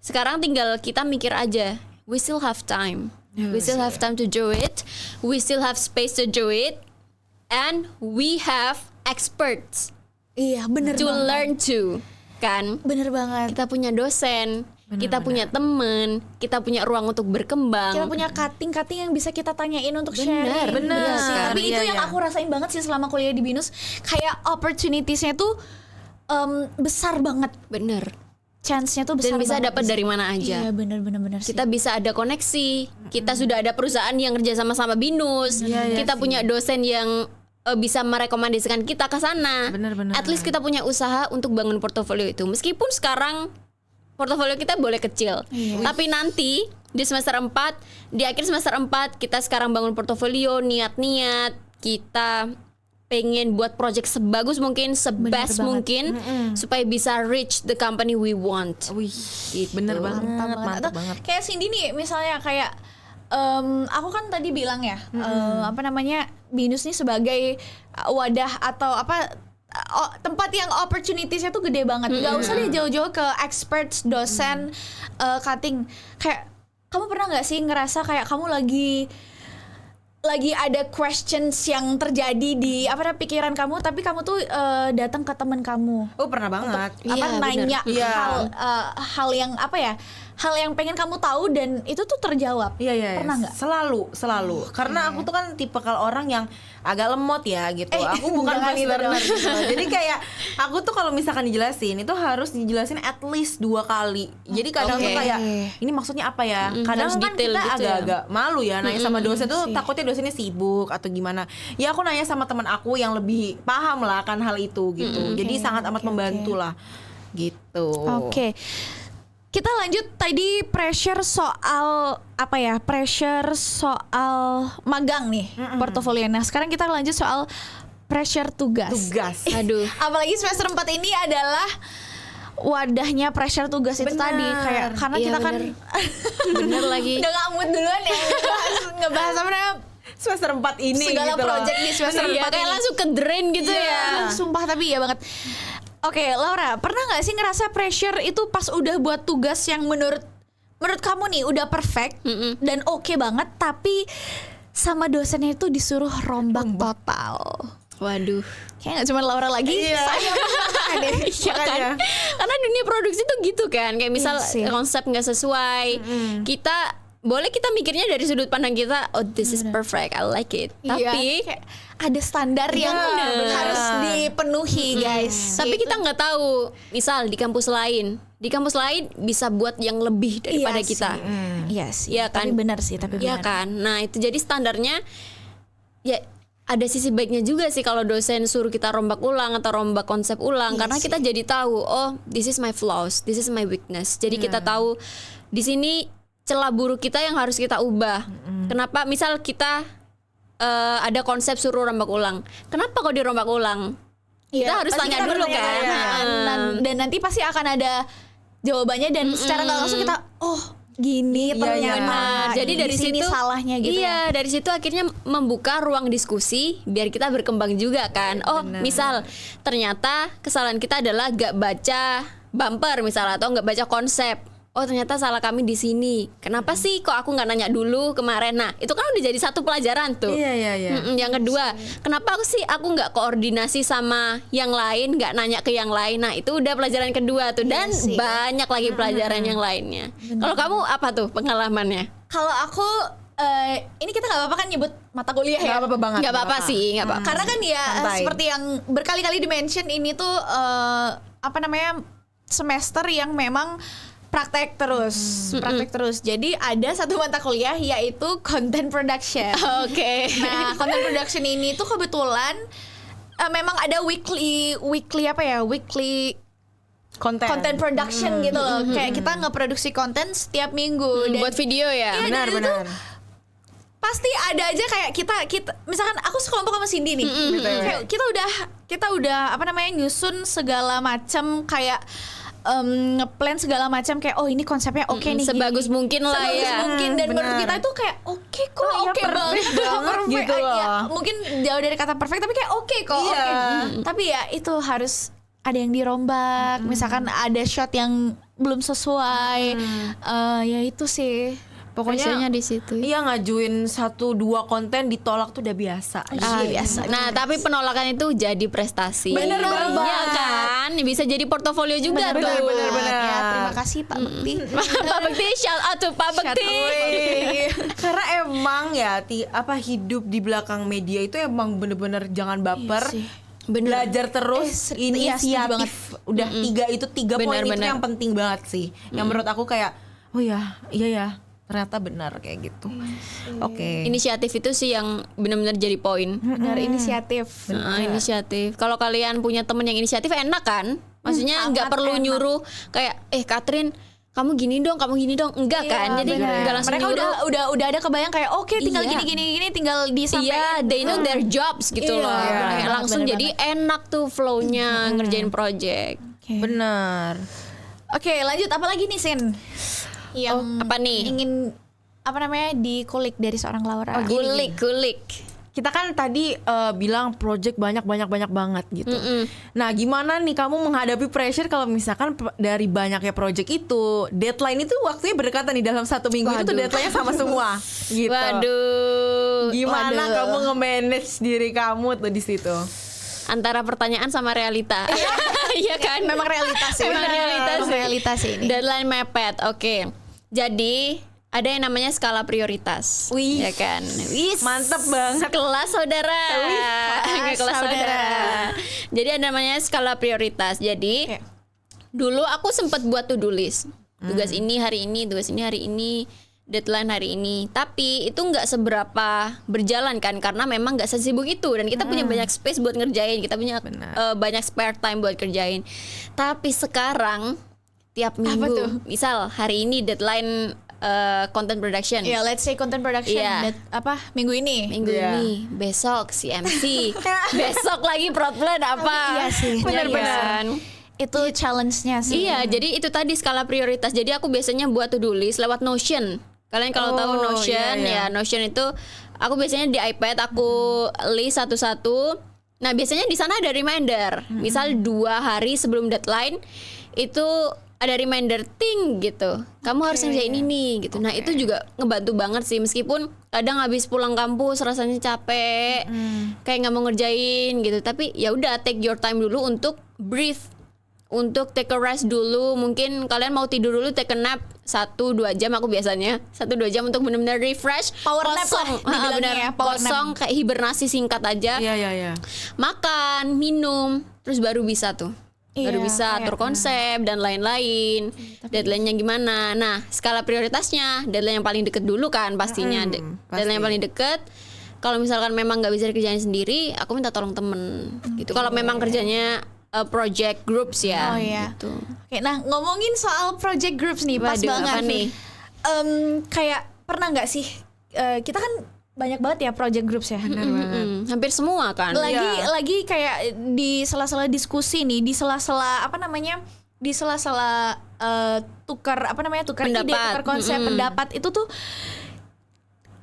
sekarang tinggal kita mikir aja. We still have time. We still have time to do it. We still have space to do it. And we have experts Iya, bener to banget. learn to. Kan? Bener banget. Kita punya dosen, kita punya temen, kita punya ruang untuk berkembang. Kita punya cutting yang bisa kita tanyain untuk Bener, sharing. bener. Iya sih. Tapi Iya, itu yang iya. aku rasain banget sih selama kuliah di BINUS. Kayak opportunitiesnya tuh besar banget. Bener. Chance-nya tuh besar Dan bisa banget. dapat dari mana Iya, aja. bener sih. Kita bisa ada koneksi. Kita sudah ada perusahaan yang kerja sama BINUS. Iya Kita punya dosen yang bisa merekomendasikan kita ke sana. Bener. At least kita punya usaha untuk bangun portofolio itu. Meskipun sekarang portofolio kita boleh kecil. Tapi nanti di semester 4, di akhir semester 4 kita sekarang bangun portofolio, niat-niat kita pengen buat project sebagus mungkin, sebest mungkin supaya bisa reach the company we want. Wih, bener banget, mantap Atau banget. Kayak Cindy nih, misalnya kayak aku kan tadi bilang ya, apa namanya, BINUS nih sebagai wadah atau apa tempat yang opportunitiesnya tuh gede banget. Gak usah deh jauh-jauh ke experts, dosen, cutting. Kayak kamu pernah nggak sih ngerasa kayak kamu lagi ada questions yang terjadi di pikiran kamu, tapi kamu tuh datang ke teman kamu. Oh, pernah banget. Iya, Nanya Iya. hal yang hal yang pengen kamu tahu dan itu tuh terjawab. Iya. Pernah nggak? Selalu. Karena aku tuh kan tipe kalau orang yang agak lemot ya gitu. Aku bukan jangan fast gitu learner dong. gitu. Jadi kayak aku tuh kalau misalkan dijelasin itu harus dijelasin at least 2 kali. Jadi kadang tuh Oke. kayak ini maksudnya apa ya? Kadang harus kan detail kita gitu ya. agak-agak malu ya nanya sama dosen tuh takutnya dosennya sibuk atau gimana. Ya aku nanya sama teman aku yang lebih paham lah akan hal itu gitu. Jadi sangat amat membantu lah gitu. Oke. Kita lanjut tadi pressure soal pressure soal magang nih, portofolio. Nah, sekarang kita lanjut soal pressure tugas. Tugas. Aduh. Apalagi semester 4 ini adalah wadahnya pressure tugas itu Bener. tadi kayak karena Iya, kita kan Bener lagi. udah ngamut duluan ya ngebahas apa namanya Semester 4 ini segala gitu loh. project di semester 4 Iya, kayak ini. langsung ke drain gitu ya. Sumpah tapi iya banget. Oke, Laura, pernah nggak sih ngerasa pressure itu pas udah buat tugas yang menurut kamu nih udah perfect dan oke banget, tapi sama dosennya itu disuruh rombak total? Waduh. Kayak nggak cuma Laura lagi, Iya. saya pernah deh. Iya kan? Makanya. Karena dunia produksi tuh gitu kan. Kayak misal Iya sih. konsep nggak sesuai, kita boleh kita mikirnya dari sudut pandang kita, oh this is perfect, I like it. Iya, Tapi kayak ada standar yang bener. harus dipenuhi, guys. tapi kita nggak tahu, misal di kampus lain, di kampus lain bisa buat yang lebih daripada Iya kita. Iya sih. Iya kan? Tapi benar sih, tapi Iya benar. kan. Nah itu jadi standarnya ya ada sisi baiknya juga sih kalau dosen suruh kita rombak ulang atau rombak konsep ulang, karena kita jadi tahu, oh this is my flaws, this is my weakness. Jadi kita tahu di sini celah buruk kita yang harus kita ubah. Kenapa? Misal kita ada konsep suruh rombak ulang, kenapa kok dirombak ulang? Kita Iya, harus pasti tanya kita dulu bertanya kan. Dan nanti pasti akan ada jawabannya dan secara nggak langsung kita gini ternyata. Benar. Jadi di dari sini situ salahnya gitu iya, dari situ akhirnya membuka ruang diskusi biar kita berkembang juga kan. Oh, misal ternyata kesalahan kita adalah gak baca bumper misal atau gak baca konsep. Oh, ternyata salah kami di sini. Kenapa sih kok aku nggak nanya dulu kemarin? Nah, itu kan udah jadi satu pelajaran tuh. Iya. Yang kedua, kenapa aku nggak koordinasi sama yang lain, nggak nanya ke yang lain? Nah, itu udah pelajaran kedua tuh, dan sih. banyak lagi pelajaran yang lainnya. Kalau kamu apa tuh pengalamannya? Kalau aku ini kita nggak apa-apa kan nyebut mata kuliah ya. Nggak apa-apa banget. Nggak apa-apa sih, nggak apa-apa. Karena kan ya Santai. seperti yang berkali-kali di-mention ini tuh semester yang memang praktek terus. Jadi ada satu mata kuliah yaitu content production. Oke. Nah, content production ini tuh kebetulan memang ada weekly content production gitu loh. Kayak kita ngeproduksi konten setiap minggu dan Buat video ya. Iya, dan itu Benar. pasti ada aja kayak kita misalkan aku sekelompok sama Cindy nih. Kayak kita udah nyusun segala macam kayak ngeplan segala macam kayak ini konsepnya oke nih Sebagus gini. mungkin lah Sebagus ya. mungkin dan menurut Benar. kita itu kayak oke kok Iya, oke perfect banget banget gitu Ya, loh. mungkin jauh dari kata perfect tapi kayak oke kok Iya. oke. Tapi ya itu harus ada yang dirombak, misalkan ada shot yang belum sesuai. Ya itu sih. Pokoknya di situ. iya, ngajuin 1-2 konten ditolak tuh udah biasa. Biasa. Nah, tapi penolakan itu jadi prestasi. Bener banget. Iya kan? Bisa jadi portofolio juga tuh. bener. Ya, terima kasih Pak Bekti. Pak Bekti, shout out to Pak Bekti. Karena emang ya hidup di belakang media itu emang bener-bener jangan baper. Iya sih. Belajar terus, iya, setuju banget. inisiatif. Udah tiga poin itu Benar. yang penting banget sih. Yang menurut aku kayak iya ya, ternyata benar kayak gitu. Oke. Inisiatif itu sih yang benar-benar jadi poin. Benar, inisiatif. Inisiatif. Kalau kalian punya temen yang inisiatif enak kan? Maksudnya nggak sangat perlu enak. nyuruh kayak Katrin kamu gini dong, enggak kan? Jadi Benar. nggak langsung mereka nyuruh. udah ada kebayang kayak oke tinggal Iya. gini tinggal disampaikan. Iya, they know their jobs gitu Iya, loh. benar Kayak banget, langsung benar jadi enak tuh flow-nya ngerjain project. Benar. Oke, lanjut apa lagi nih Sin? Yang Apa nih? ingin dikulik dari seorang Laura. Kulik. Kita kan tadi bilang project banyak banget gitu. Nah, gimana nih kamu menghadapi pressure kalau misalkan dari banyaknya project itu deadline itu waktunya berdekatan nih dalam 1 minggu itu tuh deadline-nya sama semua gitu. Waduh. Gimana kamu nge-manage diri kamu tuh di situ? Antara pertanyaan sama realita. Iya kan? Memang realitas sih. Memang realitas sih. ini. Deadline mepet. Oke. Jadi ada yang namanya skala prioritas. Wih. Ya kan? Wih, Mantep banget. Kelas saudara. kelas saudara. Jadi ada namanya skala prioritas. Jadi Oke. dulu aku sempat buat to-do list. Tugas ini hari ini, tugas ini hari ini, deadline hari ini. Tapi itu nggak seberapa berjalan kan, karena memang nggak sesibuk itu dan kita punya banyak space buat ngerjain. Kita punya banyak spare time buat kerjain. Tapi sekarang tiap minggu, misal hari ini deadline content production. Ya, let's say content production Iya. minggu ini. Minggu Iya. ini, besok CMC, besok lagi prod plan apa? Iya sih, Ya benar-benar. kan? Itu challenge-nya sih. Iya, jadi itu tadi skala prioritas. Jadi aku biasanya buat to-do list lewat Notion. Kalian kalau tahu Notion, iya. ya Notion itu aku biasanya di iPad aku list satu-satu. Nah, biasanya di sana ada reminder. Misal 2 hari sebelum deadline itu ada reminder ting gitu. Kamu harus ngerjain ini gitu. Nah, itu juga ngebantu banget sih, meskipun kadang habis pulang kampus rasanya capek. Kayak nggak mau ngerjain gitu. Tapi ya udah, take your time dulu untuk breathe. Untuk take a rest dulu. Mungkin kalian mau tidur dulu, take a nap 1-2 jam. Aku biasanya 1-2 jam untuk benar-benar refresh. Power nap lah dibilangnya benar, ya, power kosong, kayak hibernasi singkat aja. Iya. Makan, minum, terus baru bisa tuh baru Iya, bisa atur konsep dan lain-lain. Deadline-nya gimana? Nah, skala prioritasnya, deadline yang paling deket dulu kan pastinya. Deadline yang paling deket. Kalau misalkan memang nggak bisa dikerjain sendiri, aku minta tolong temen. Gitu. Kalau memang kerjanya project groups ya. Oh iya. Gitu. Oke, nah ngomongin soal project groups nih, pas Waduh, banget apa nih? Kayak pernah nggak sih kita kan banyak banget ya project groups ya. Hampir semua kan. Lagi kayak di sela-sela diskusi nih, di sela-sela apa namanya? Di sela-sela tukar ide, Pendapat. tukar konsep, pendapat itu tuh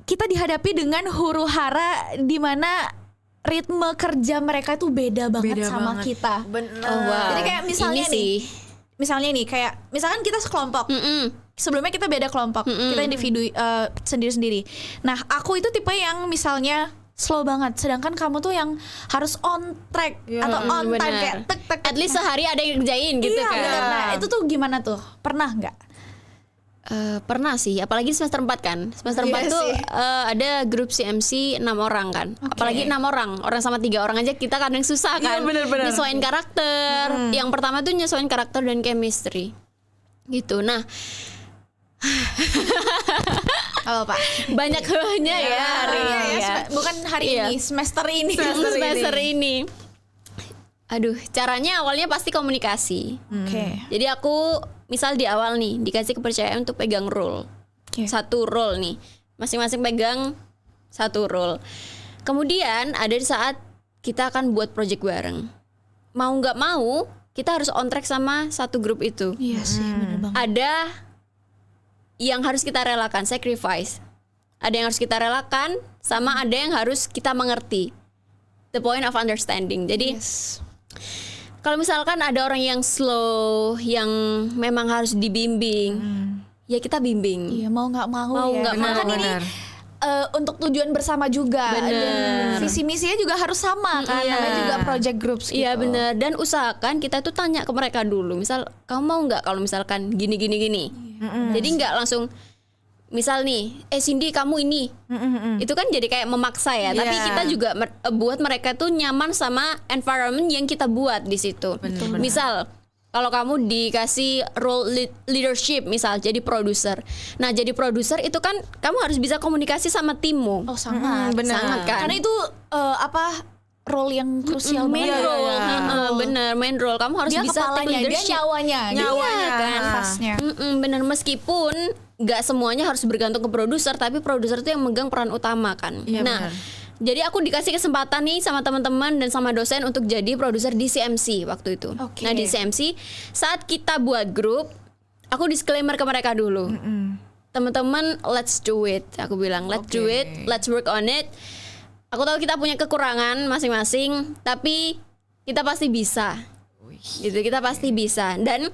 kita dihadapi dengan huru-hara di mana ritme kerja mereka tuh beda banget sama kita. Bener. Oh, wow. Jadi kayak misalnya Ini sih. misalnya nih kayak misalkan kita sekelompok. Sebelumnya kita beda kelompok, kita individu sendiri-sendiri. Nah, aku itu tipe yang misalnya slow banget, sedangkan kamu tuh yang harus on track atau on time bener. kayak tek tek. At least sehari ada yang kerjain gitu Iya, kan. bener. Nah, itu tuh gimana tuh? Pernah nggak? Pernah sih, apalagi semester 4 kan. Semester 4 Iya tuh sih. ada grup CMC 6 orang kan. Apalagi 6 orang sama 3 orang aja kita kadang susah kan. bener-bener. Nyesuaiin karakter. Yang pertama tuh nyesuaiin karakter dan chemistry. Gitu. Nah, Oh, Pak. banyak hanya ya hari Iya, ini ya. Bukan hari Iya. ini, semester ini. Semester ini. Aduh, caranya awalnya pasti komunikasi. Oke. Jadi aku misal di awal nih dikasih kepercayaan untuk pegang role. Oke. Satu role nih. Masing-masing pegang satu role. Kemudian ada di saat kita akan buat project bareng. Mau nggak mau, kita harus on track sama satu grup itu. Iya sih, bener banget. Ada yang harus kita relakan, sacrifice. Ada yang harus kita relakan, sama ada yang harus kita mengerti. The point of understanding. Jadi kalau misalkan ada orang yang slow, yang memang harus dibimbing, ya kita bimbing. Iya, mau nggak mau Mau ya. nggak Karena mau. kan ini untuk tujuan bersama juga. Bener. Dan visi misinya juga harus sama kan. Iya. Namanya juga project groups gitu. Iya benar. Dan usahakan kita tuh tanya ke mereka dulu. Misal kamu mau nggak kalau misalkan gini. Jadi nggak langsung. Misal nih, Cindy kamu ini, itu kan jadi kayak memaksa ya. Tapi Iya. kita juga buat mereka tuh nyaman sama environment yang kita buat di situ. Misal, kalau kamu dikasih role leadership, misal jadi produser. Nah, jadi produser itu kan kamu harus bisa komunikasi sama timmu. Oh, sangat. benar. Sangat kan. Karena itu role yang krusial Main banget. role, bener main role. Kamu harus Dia bisa take kepalanya, dia leadership. nyawanya. Iya kan. Nafasnya. Bener, meskipun nggak semuanya harus bergantung ke produser, tapi produser itu yang megang peran utama kan. Iya, Nah, benar. jadi aku dikasih kesempatan nih sama teman-teman dan sama dosen untuk jadi produser di CMC waktu itu. Oke. Nah, di CMC saat kita buat grup, aku disclaimer ke mereka dulu. Teman-teman, let's do it. Aku bilang, let's do it, let's work on it. Aku tahu kita punya kekurangan masing-masing, tapi kita pasti bisa. Gitu, kita pasti bisa. Dan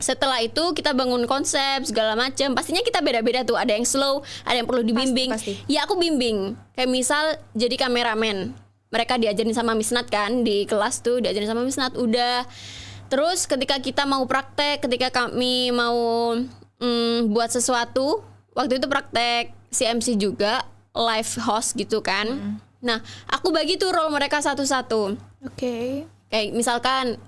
setelah itu kita bangun konsep segala macam. Pastinya kita beda-beda tuh. Ada yang slow, ada yang perlu dibimbing. Pasti. Ya aku bimbing. Kayak misal jadi kameramen. Mereka diajarin sama Miss Nat kan di kelas tuh, diajarin sama Miss Nat udah. Terus ketika kita mau praktek, ketika kami mau buat sesuatu, waktu itu praktek CMC juga, live host gitu kan. Nah, aku bagi tuh role mereka satu-satu. Oke. Kayak misalkan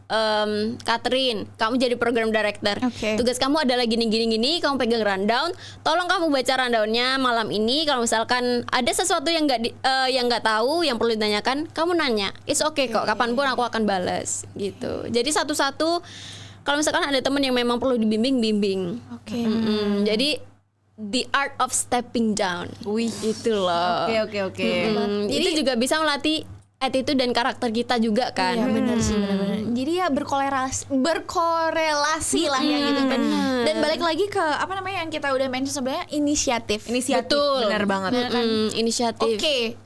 Catherine, kamu jadi program director. Oke. Tugas kamu adalah gini, kamu pegang rundown. Tolong kamu baca rundownnya malam ini. Kalau misalkan ada sesuatu yang nggak tahu, yang perlu ditanyakan, kamu nanya. It's okay kok. Kapanpun aku akan balas. Gitu. Jadi satu-satu. Kalau misalkan ada teman yang memang perlu dibimbing, bimbing. Oke. Jadi the art of stepping down. Wih. Itu loh. Oke. Itu juga bisa melatih attitude dan karakter kita juga kan. Iya benar sih, benar-benar. Jadi ya berkorelasi lah ya gitu kan. Dan balik lagi ke apa namanya yang kita udah mention sebenarnya inisiatif. Betul. Benar banget. Inisiatif. Oke,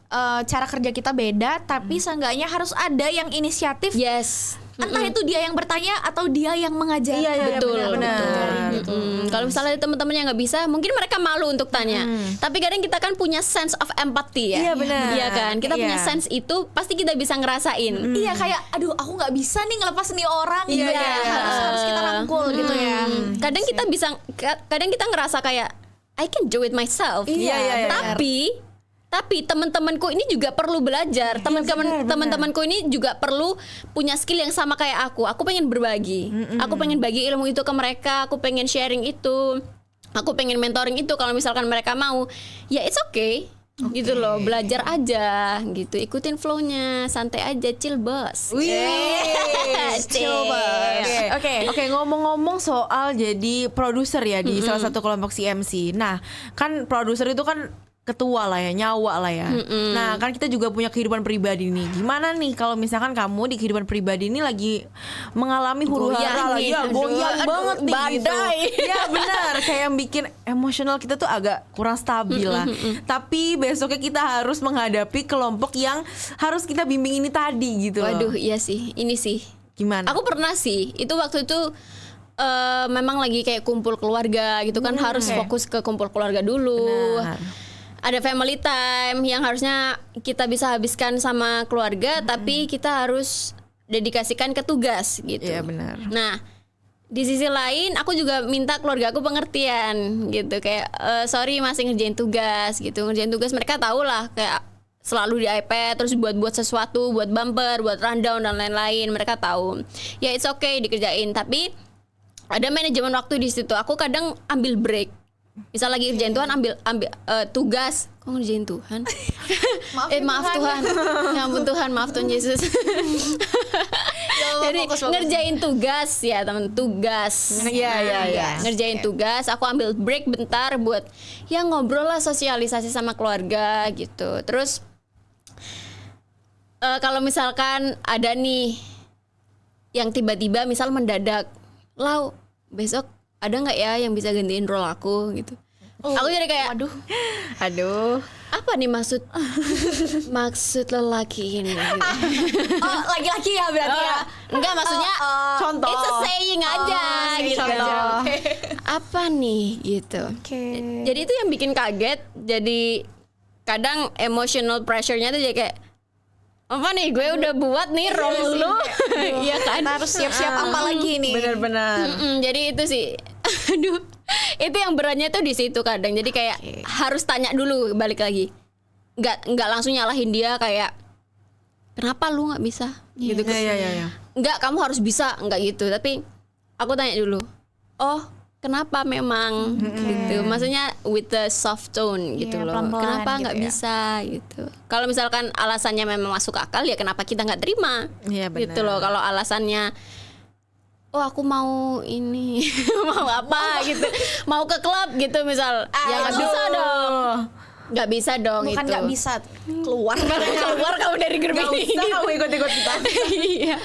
cara kerja kita beda, tapi seenggaknya harus ada yang inisiatif. Yes. Entah itu dia yang bertanya atau dia yang mengajar. Iya, Betul. benar. Kalau misalnya ada teman-teman yang nggak bisa, mungkin mereka malu untuk tanya. Tapi kadang kita kan punya sense of empathy ya. Iya, benar. Iya kan. Kita Iya. punya sense itu, pasti kita bisa ngerasain. Iya kayak, aduh aku nggak bisa nih ngelepas nih orang. Iya, Iya, iya. harus kita rangkul gitu ya. Kadang kita bisa, kadang kita ngerasa kayak I can do it myself. Iya, iya, iya. Tapi Tapi teman-temanku ini juga perlu belajar. Teman-temanku ini juga perlu punya skill yang sama kayak aku. Aku pengen berbagi. Aku pengen bagi ilmu itu ke mereka. Aku pengen sharing itu. Aku pengen mentoring itu kalau misalkan mereka mau. Ya it's okay. Gitu loh, belajar aja gitu. Ikutin flow-nya, santai aja, chill bos. Chill bos. Oke, ngomong-ngomong soal jadi produser ya di salah satu kelompok CMC. Nah, kan produser itu kan ketua lah ya, nyawa lah ya. Nah, kan kita juga punya kehidupan pribadi nih. Gimana nih kalau misalkan kamu di kehidupan pribadi ini lagi mengalami huru-hara lagi, goyang banget nih badai. gitu. Ya benar, kayak yang bikin emosional kita tuh agak kurang stabil lah. Tapi besoknya kita harus menghadapi kelompok yang harus kita bimbing ini tadi gitu. Waduh, iya sih. Ini sih. Gimana? Aku pernah sih. Itu waktu itu memang lagi kayak kumpul keluarga gitu kan, harus fokus ke kumpul keluarga dulu. Benar. Ada family time yang harusnya kita bisa habiskan sama keluarga, tapi kita harus dedikasikan ke tugas gitu. Iya benar. Nah, di sisi lain aku juga minta keluarga aku pengertian gitu, kayak sorry masih ngerjain tugas gitu. Ngerjain tugas mereka tahu lah, kayak selalu di iPad terus buat sesuatu, buat bumper, buat rundown dan lain-lain, mereka tahu. Ya it's okay dikerjain, tapi ada manajemen waktu di situ. Aku kadang ambil break. Misal lagi kerjain Tuhan, ambil tugas. Kok ngerjain Tuhan? Maaf Tuhan. Ya ampun Tuhan, maaf Tuhan Yesus. Jadi ngerjain tugas ya teman, tugas. Iya. Ngerjain tugas, aku ambil break bentar buat ya ngobrol lah, sosialisasi sama keluarga gitu. Terus kalau misalkan ada nih yang tiba-tiba misal mendadak, Lau, besok ada nggak ya yang bisa gantiin role aku gitu. Aku jadi kayak aduh apa nih maksud lelaki ini gitu. Oh, laki-laki ya berarti ya. Enggak, maksudnya contoh. it's a saying aja gitu. contoh. Apa nih gitu. Jadi itu yang bikin kaget. Jadi kadang emotional pressure-nya tuh jadi kayak apa nih, gue udah buat nih role lu. Iya kan, Harus siap-siap apa lagi nih. Benar-benar. jadi itu sih aduh, itu yang beratnya tuh di situ kadang. Jadi kayak harus tanya dulu, balik lagi, nggak langsung nyalahin dia kayak kenapa lu nggak bisa gitu kan. Iya. Nggak, kamu harus bisa, nggak gitu. Tapi aku tanya dulu, oh kenapa memang gitu, maksudnya with the soft tone gitu loh, pelan-pelan kenapa gitu nggak ya. bisa gitu. Kalau misalkan alasannya memang masuk akal, ya kenapa kita nggak terima. Iya, benar. Gitu loh. Kalau alasannya oh aku mau ini mau apa gitu, mau ke klub gitu misal, ya nggak bisa dong, nggak bisa dong. Bukan itu nggak bisa, keluar. keluar kamu dari grup Gak ini. usah kamu ikut-ikut kita. Iya.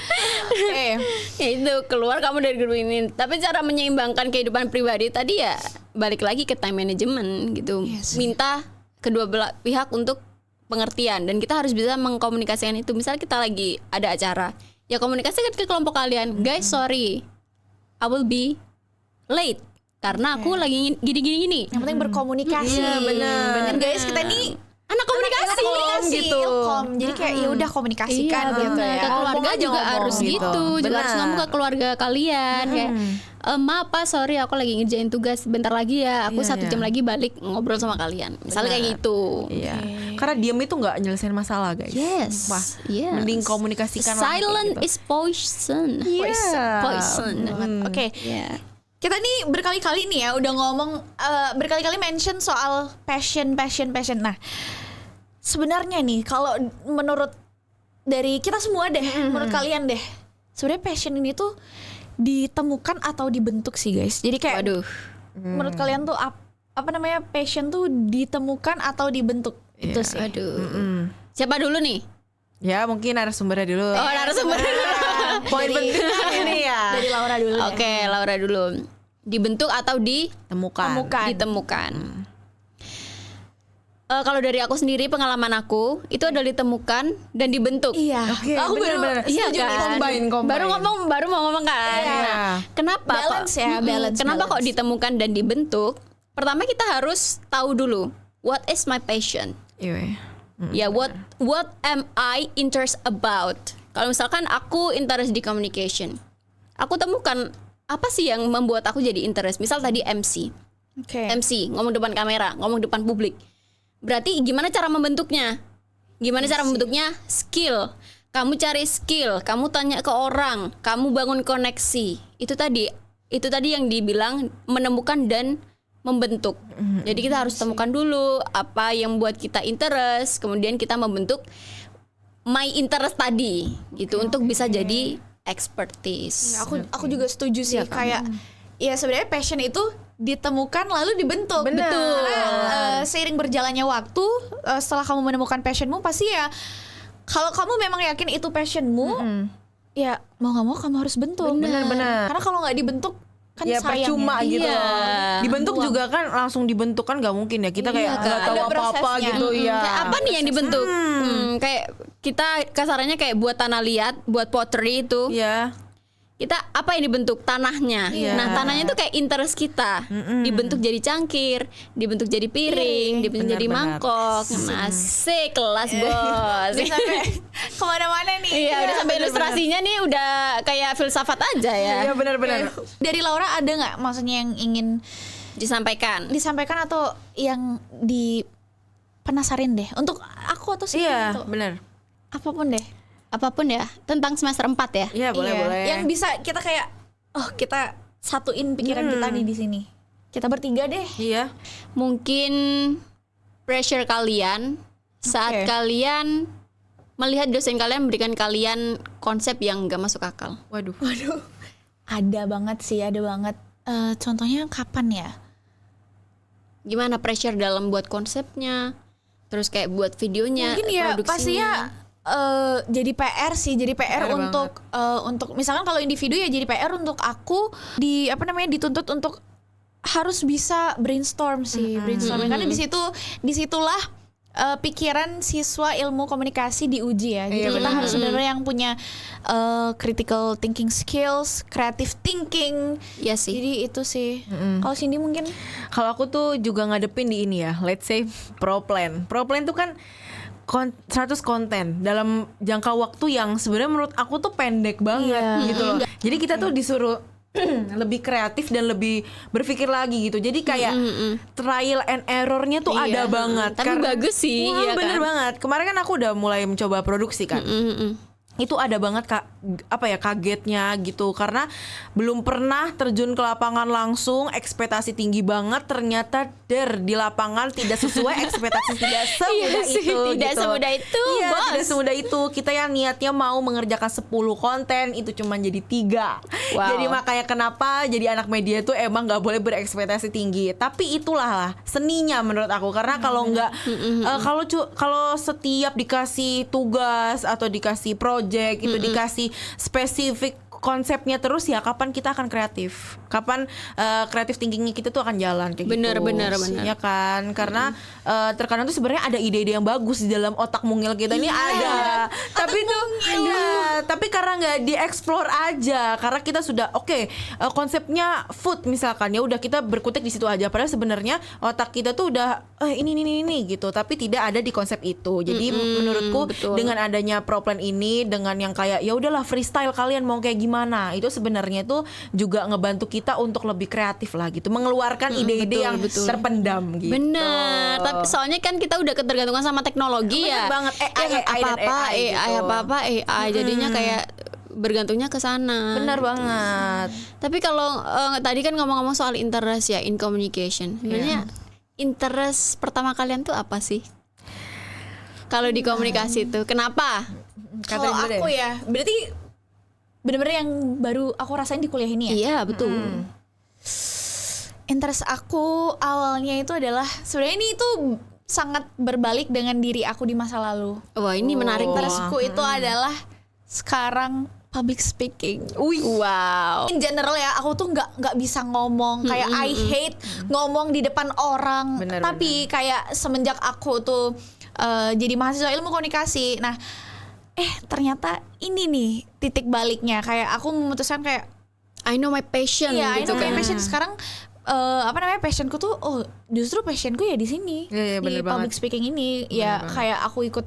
Ya itu, keluar kamu dari grup ini. Tapi cara menyeimbangkan kehidupan pribadi tadi ya balik lagi ke time management gitu. Yes. Minta kedua belah pihak untuk pengertian, dan kita harus bisa mengkomunikasikan itu. Misal kita lagi ada acara, ya komunikasikan ke kelompok kalian. Guys, sorry, I will be late karena aku lagi gini. Yang penting berkomunikasi. Iya, benar. Guys, kita nih Anak komunikasi gitu. Jadi kayak ya udah komunikasikan Iya, gitu benar. ya. Ke keluarga Ngomong aja juga ngomong harus gitu. gitu. Juga Benar. harus ngomong ke keluarga kalian kayak maaf Pak, sorry aku lagi ngerjain tugas, bentar lagi ya, aku 1 jam lagi balik ngobrol sama kalian. Misalnya kayak gitu. Iya. Karena diam itu nggak nyelesain masalah, guys. Yes. Wah, Yes. mending komunikasikan lah, Silent kayak gitu. is poison. Iya. Poison. Oke. Iya. Kita nih berkali-kali nih ya udah ngomong berkali-kali mention soal passion. Nah, sebenarnya nih kalau menurut dari kita semua deh, menurut kalian deh, sebenarnya passion ini tuh ditemukan atau dibentuk sih guys? Jadi kayak Waduh. menurut kalian tuh apa namanya, passion tuh ditemukan atau dibentuk? Itu sih. Aduh. Siapa dulu nih? Ya mungkin narasumbernya dulu. Oh, narasumber dulu. Poin penting ini ya. Dari Laura dulu. deh. Oke, Laura dulu. Dibentuk atau Temukan. ditemukan. Kalau dari aku sendiri, pengalaman aku itu adalah ditemukan dan dibentuk. Iya. Oke, Aku bener-bener. Iya Setuju nih, kan? combine. Baru mau ngomong kan. Iya. Nah, kenapa Balance kok? ya, balance, Kenapa kok balance. ditemukan dan dibentuk? Pertama kita harus tahu dulu what is my passion. Iya. Ya, what am I interest about? Kalau misalkan aku interest di communication, aku temukan apa sih yang membuat aku jadi interest. Misal tadi MC, Oke. ngomong depan kamera, ngomong depan publik. Berarti gimana cara membentuknya? Gimana cara membentuknya? Skill. Kamu cari skill, kamu tanya ke orang, kamu bangun koneksi. Itu tadi yang dibilang menemukan dan membentuk. Jadi kita harus temukan dulu apa yang buat kita interest, kemudian kita membentuk my interest tadi gitu untuk bisa jadi expertise. Aku juga setuju sih, kayak ya sebenarnya passion itu ditemukan lalu dibentuk. Bener. Betul. Karena seiring berjalannya waktu, setelah kamu menemukan passionmu, pasti ya kalau kamu memang yakin itu passionmu, ya mau nggak mau kamu harus bentuk. Bener. Karena kalau nggak dibentuk kan Ya sayang percuma ya. gitu Iya. loh. Dibentuk juga kan langsung dibentuk kan nggak mungkin ya. Kita kayak Iya, nggak kan. tahu Ada apa-apa prosesnya. gitu ya. Kayak apa nih yang dibentuk? Kayak kita kasarannya kayak buat tanah liat, buat pottery itu. Iya. Kita apa yang dibentuk? Tanahnya. Iya. Nah, tanahnya itu kayak interest kita. Dibentuk jadi cangkir, dibentuk jadi piring, dibentuk jadi Benar-benar. mangkok. Nah, kelas bos. Udah sampai kemana-mana nih. Iya, udah sampai ilustrasinya nih udah kayak filsafat aja ya. Iya benar-benar. Dari Laura ada nggak maksudnya yang ingin Disampaikan. disampaikan atau yang penasarin deh untuk aku atau sih Iya gitu. benar. Apapun deh. Apapun ya, tentang semester 4 ya. Iya boleh. Yang bisa kita kayak kita satuin pikiran kita nih di sini. Kita bertiga deh. Iya. Mungkin pressure kalian saat kalian melihat dosen kalian memberikan kalian konsep yang gak masuk akal. Waduh. Ada banget sih, ada banget. Contohnya kapan ya? Gimana pressure dalam buat konsepnya, terus kayak buat videonya, Mungkin ya produksinya. pastinya jadi PR sih, jadi PR PR untuk misalkan kalau individu ya jadi PR untuk aku dituntut untuk harus bisa brainstorm sih, brainstorming karena disitulah pikiran siswa ilmu komunikasi diuji ya. Jadi Iya, kita benar. harus benar-benar yang punya critical thinking skills, creative thinking. Iya sih. Jadi itu sih. Kalau Cindy mungkin Kalau aku tuh juga ngadepin di ini ya, let's say pro plan. Pro plan tuh kan 100 konten dalam jangka waktu yang sebenarnya menurut aku tuh pendek banget gitu loh. Jadi kita tuh disuruh lebih kreatif dan lebih berpikir lagi gitu. Jadi kayak trial and errornya tuh ada banget. Tapi bagus sih, Wah, iya bener kan? banget. Kemarin kan aku udah mulai mencoba produksi kan. Itu ada banget kagetnya gitu karena belum pernah terjun ke lapangan langsung, ekspektasi tinggi banget, ternyata di lapangan tidak sesuai ekspektasi, tidak semudah sih, itu tidak gitu. semudah itu, Iya, bos. tidak semudah itu. Kita yang niatnya mau mengerjakan 10 konten itu cuma jadi 3. Wow. Jadi makanya kenapa jadi anak media itu emang nggak boleh berekspektasi tinggi. Tapi itulah lah seninya menurut aku karena kalau nggak kalau setiap dikasih tugas atau dikasih project itu dikasih spesifik konsepnya terus ya kapan kita akan kreatif? Kapan kreatif thinkingnya kita tuh akan jalan kayak Bener. gitu? Ya kan? Karena terkadang tuh sebenarnya ada ide-ide yang bagus di dalam otak mungil kita ini ada. Tapi tuh tapi karena nggak dieksplor aja. Karena kita sudah konsepnya food misalkan ya udah kita berkutik di situ aja. Padahal sebenarnya otak kita tuh udah ini gitu. Tapi tidak ada di konsep itu. Jadi menurutku betul. dengan adanya pro plan ini dengan yang kayak ya udahlah freestyle kalian mau kayak gimana itu sebenarnya tuh juga ngebantu kita untuk lebih kreatif lah gitu mengeluarkan ide-ide yang terpendam gitu. Bener. Tapi soalnya kan kita udah ketergantungan sama teknologi Bener ya. banget. AI dan apa-apa AI gitu. apa-apa AI. Jadinya kayak bergantungnya ke sana. Benar banget. Tapi kalau tadi kan ngomong-ngomong soal interest ya in communication. Sebenarnya interest pertama kalian tuh apa sih? Kalau di komunikasi tuh, kenapa? kalau Katain dulu aku deh. ya berarti bener-bener yang baru aku rasain di kuliah ini ya. Iya betul. Interest aku awalnya itu adalah sebenarnya ini itu sangat berbalik dengan diri aku di masa lalu. Wah ini menarik nih. Interestku itu adalah sekarang public speaking. Wow. In general ya, aku tuh nggak bisa ngomong kayak I hate ngomong di depan orang. Bener, Tapi kayak semenjak aku tuh jadi mahasiswa ilmu komunikasi, nah ternyata ini nih titik baliknya. Kayak aku memutuskan kayak I know my passion iya, gitu itu kan. passion sekarang passionku tuh justru passionku ya di sini Iya, di bener public banget. speaking ini ya kayak aku ikut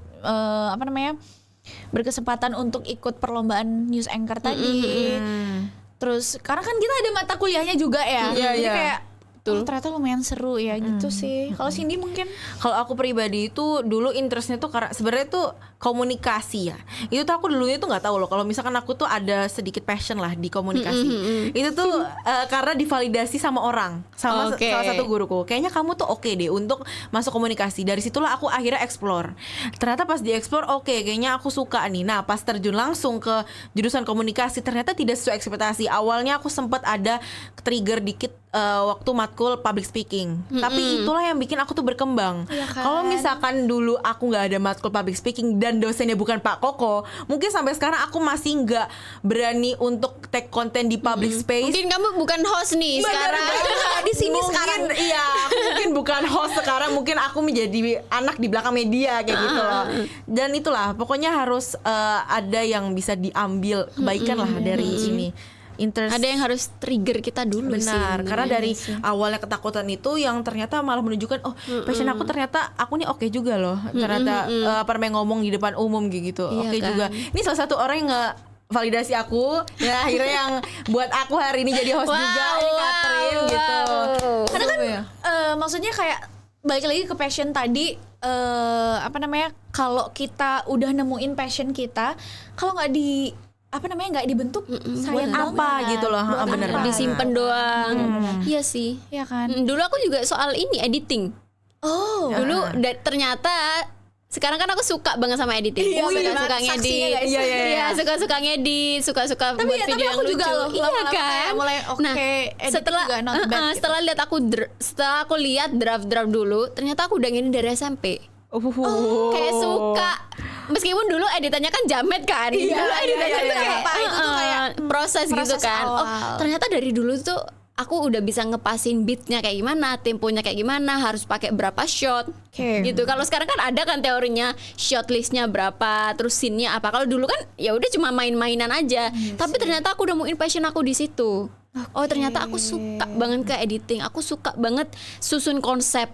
berkesempatan untuk ikut perlombaan news anchor tadi. Terus karena kan kita ada mata kuliahnya juga ya, Iya, jadi iya. kayak Betul. ternyata lumayan seru ya gitu sih. Kalau Cindy mungkin Kalau aku pribadi itu dulu interestnya tuh karena sebenarnya tuh komunikasi ya. Itu tuh aku dulunya tuh nggak tahu loh. Kalau misalkan aku tuh ada sedikit passion lah di komunikasi. Itu tuh karena divalidasi sama orang, sama Oke. salah satu guruku. Kayaknya kamu tuh oke deh untuk masuk komunikasi. Dari situlah aku akhirnya explore. Ternyata pas di explore oke, kayaknya aku suka nih. Nah pas terjun langsung ke jurusan komunikasi ternyata tidak sesuai ekspektasi. Awalnya aku sempat ada trigger dikit waktu matkul public speaking. Tapi itulah yang bikin aku tuh berkembang. Iya kan? Kalau misalkan dulu aku nggak ada matkul public speaking dan dosennya bukan Pak Koko, mungkin sampai sekarang aku masih nggak berani untuk take konten di public space. Mungkin kamu bukan host nih Bener sekarang. banget. Di sini Mungkin, sekarang. iya, aku mungkin bukan host sekarang, mungkin aku menjadi anak di belakang media kayak gitu loh. Dan itulah pokoknya harus ada yang bisa diambil kebaikan lah dari ini. Interest. Ada yang harus trigger kita dulu sih. Benar, karena dari awalnya ketakutan itu yang ternyata malah menunjukkan passion aku ternyata aku nih oke juga loh. Ternyata apa namanya ngomong di depan umum gitu. Iya Oke kan? juga. Ini salah satu orang yang validasi aku ya akhirnya yang buat aku hari ini jadi host juga ini Catherine gitu. karena kan Ya. maksudnya kayak balik lagi ke passion tadi, apa namanya, kalau kita udah nemuin passion kita, kalau nggak nggak dibentuk sayang Buat apa banget. gitu loh, Buat bener apa? banget. Disimpan doang. Iya sih. Iya kan? Dulu aku juga soal ini editing. Oh, Dulu ternyata sekarang kan aku suka banget sama editing. Iya, Suka-suka benar. Saksinya ngedit. guys. Iya, iya, iya. Iya, suka-suka ngedit, suka-suka buat tapi video yang aku lucu. juga loh Iya lama-lama kan? kayak mulai editing setelah juga not bad gitu. setelah aku lihat draft-draft dulu, ternyata aku udah ngedit dari SMP. Kayak suka. Meskipun dulu editannya kan jamet kan. Iya, Dulu iya, editannya iya, tuh iya. kayak Apa, itu tuh kayak proses gitu proses kan. awal. Oh, ternyata dari dulu tuh aku udah bisa ngepasin beatnya kayak gimana, temponya kayak gimana, harus pakai berapa shot, Oke. gitu. Kalau sekarang kan ada kan teorinya shot listnya berapa, terus scene-nya apa. Kalau dulu kan ya udah cuma main-mainan aja. Tapi ternyata aku udah mau passion aku di situ. Oh ternyata aku suka banget ke editing, aku suka banget susun konsep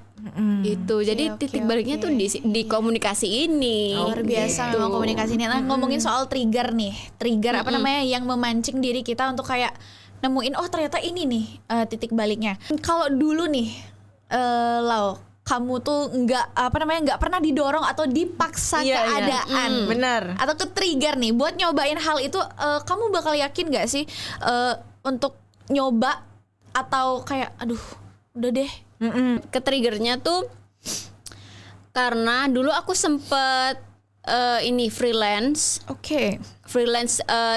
gitu. Jadi oke, titik baliknya oke. tuh di komunikasi ini. Luar biasa Gitu. memang komunikasi ini. Nah, ngomongin soal trigger nih. Trigger apa namanya yang memancing diri kita untuk kayak nemuin oh ternyata ini nih titik baliknya. Kalau dulu nih Lau, kamu tuh nggak pernah didorong atau dipaksa Iya, iya. keadaan. Benar. Atau ke trigger nih buat nyobain hal itu, kamu bakal yakin gak sih untuk nyoba atau kayak aduh udah deh. Ke triggernya tuh karena dulu aku sempet ini freelance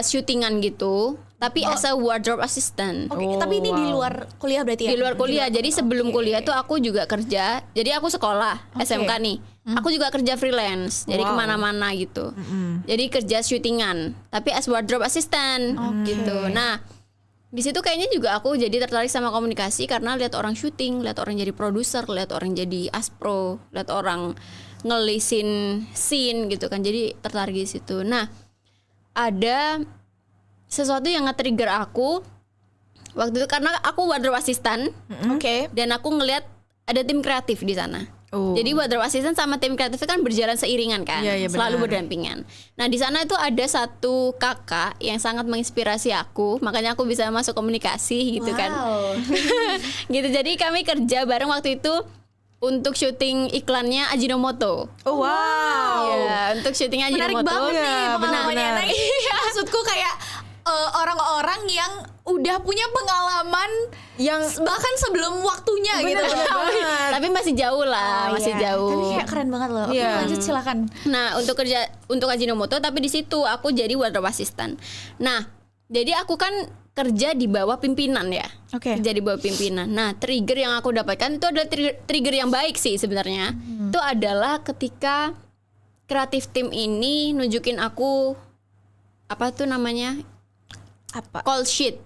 syutingan gitu, tapi as a wardrobe assistant. Oke, tapi ini di luar kuliah berarti ya? Di luar kuliah. Jadi sebelum kuliah tuh aku juga kerja. Jadi aku sekolah SMK nih. Aku juga kerja freelance. Jadi kemana-mana gitu. Jadi kerja syutingan, tapi as wardrobe assistant gitu. Nah, di situ kayaknya juga aku jadi tertarik sama komunikasi karena lihat orang syuting, lihat orang jadi produser, lihat orang jadi aspro, lihat orang ngelisin scene gitu kan. Jadi tertarik di situ. Nah, ada sesuatu yang nge-trigger aku waktu itu karena aku wardrobe assistant. Oke. Dan aku ngelihat ada tim kreatif di sana. Jadi wardrobe assistant sama tim kreatif itu kan berjalan seiringan kan, Iya, iya, selalu benar. berdampingan. Nah di sana itu ada satu kakak yang sangat menginspirasi aku, makanya aku bisa masuk komunikasi gitu kan. Gitu. Jadi kami kerja bareng waktu itu untuk syuting iklannya Ajinomoto. Oh, wow. Iya, untuk syutingnya Menarik Ajinomoto. banget nih Iya, pengalamannya. benar-benar. Nah, iya, maksudku kayak orang-orang yang udah punya pengalaman Yang bahkan sebelum waktunya gitu. bener banget. Tapi masih jauh lah, masih Iya. jauh. Tapi kayak keren banget loh. Oke, Iya. lanjut silakan. Nah, untuk Ajinomoto, tapi di situ aku jadi wardrobe assistant. Nah, jadi aku kan kerja di bawah pimpinan ya. Oke. Kerja di bawah pimpinan. Nah, trigger yang aku dapatkan itu adalah trigger yang baik sih sebenarnya. Itu adalah ketika kreatif tim ini nunjukin aku apa tuh namanya? Apa? Call sheet.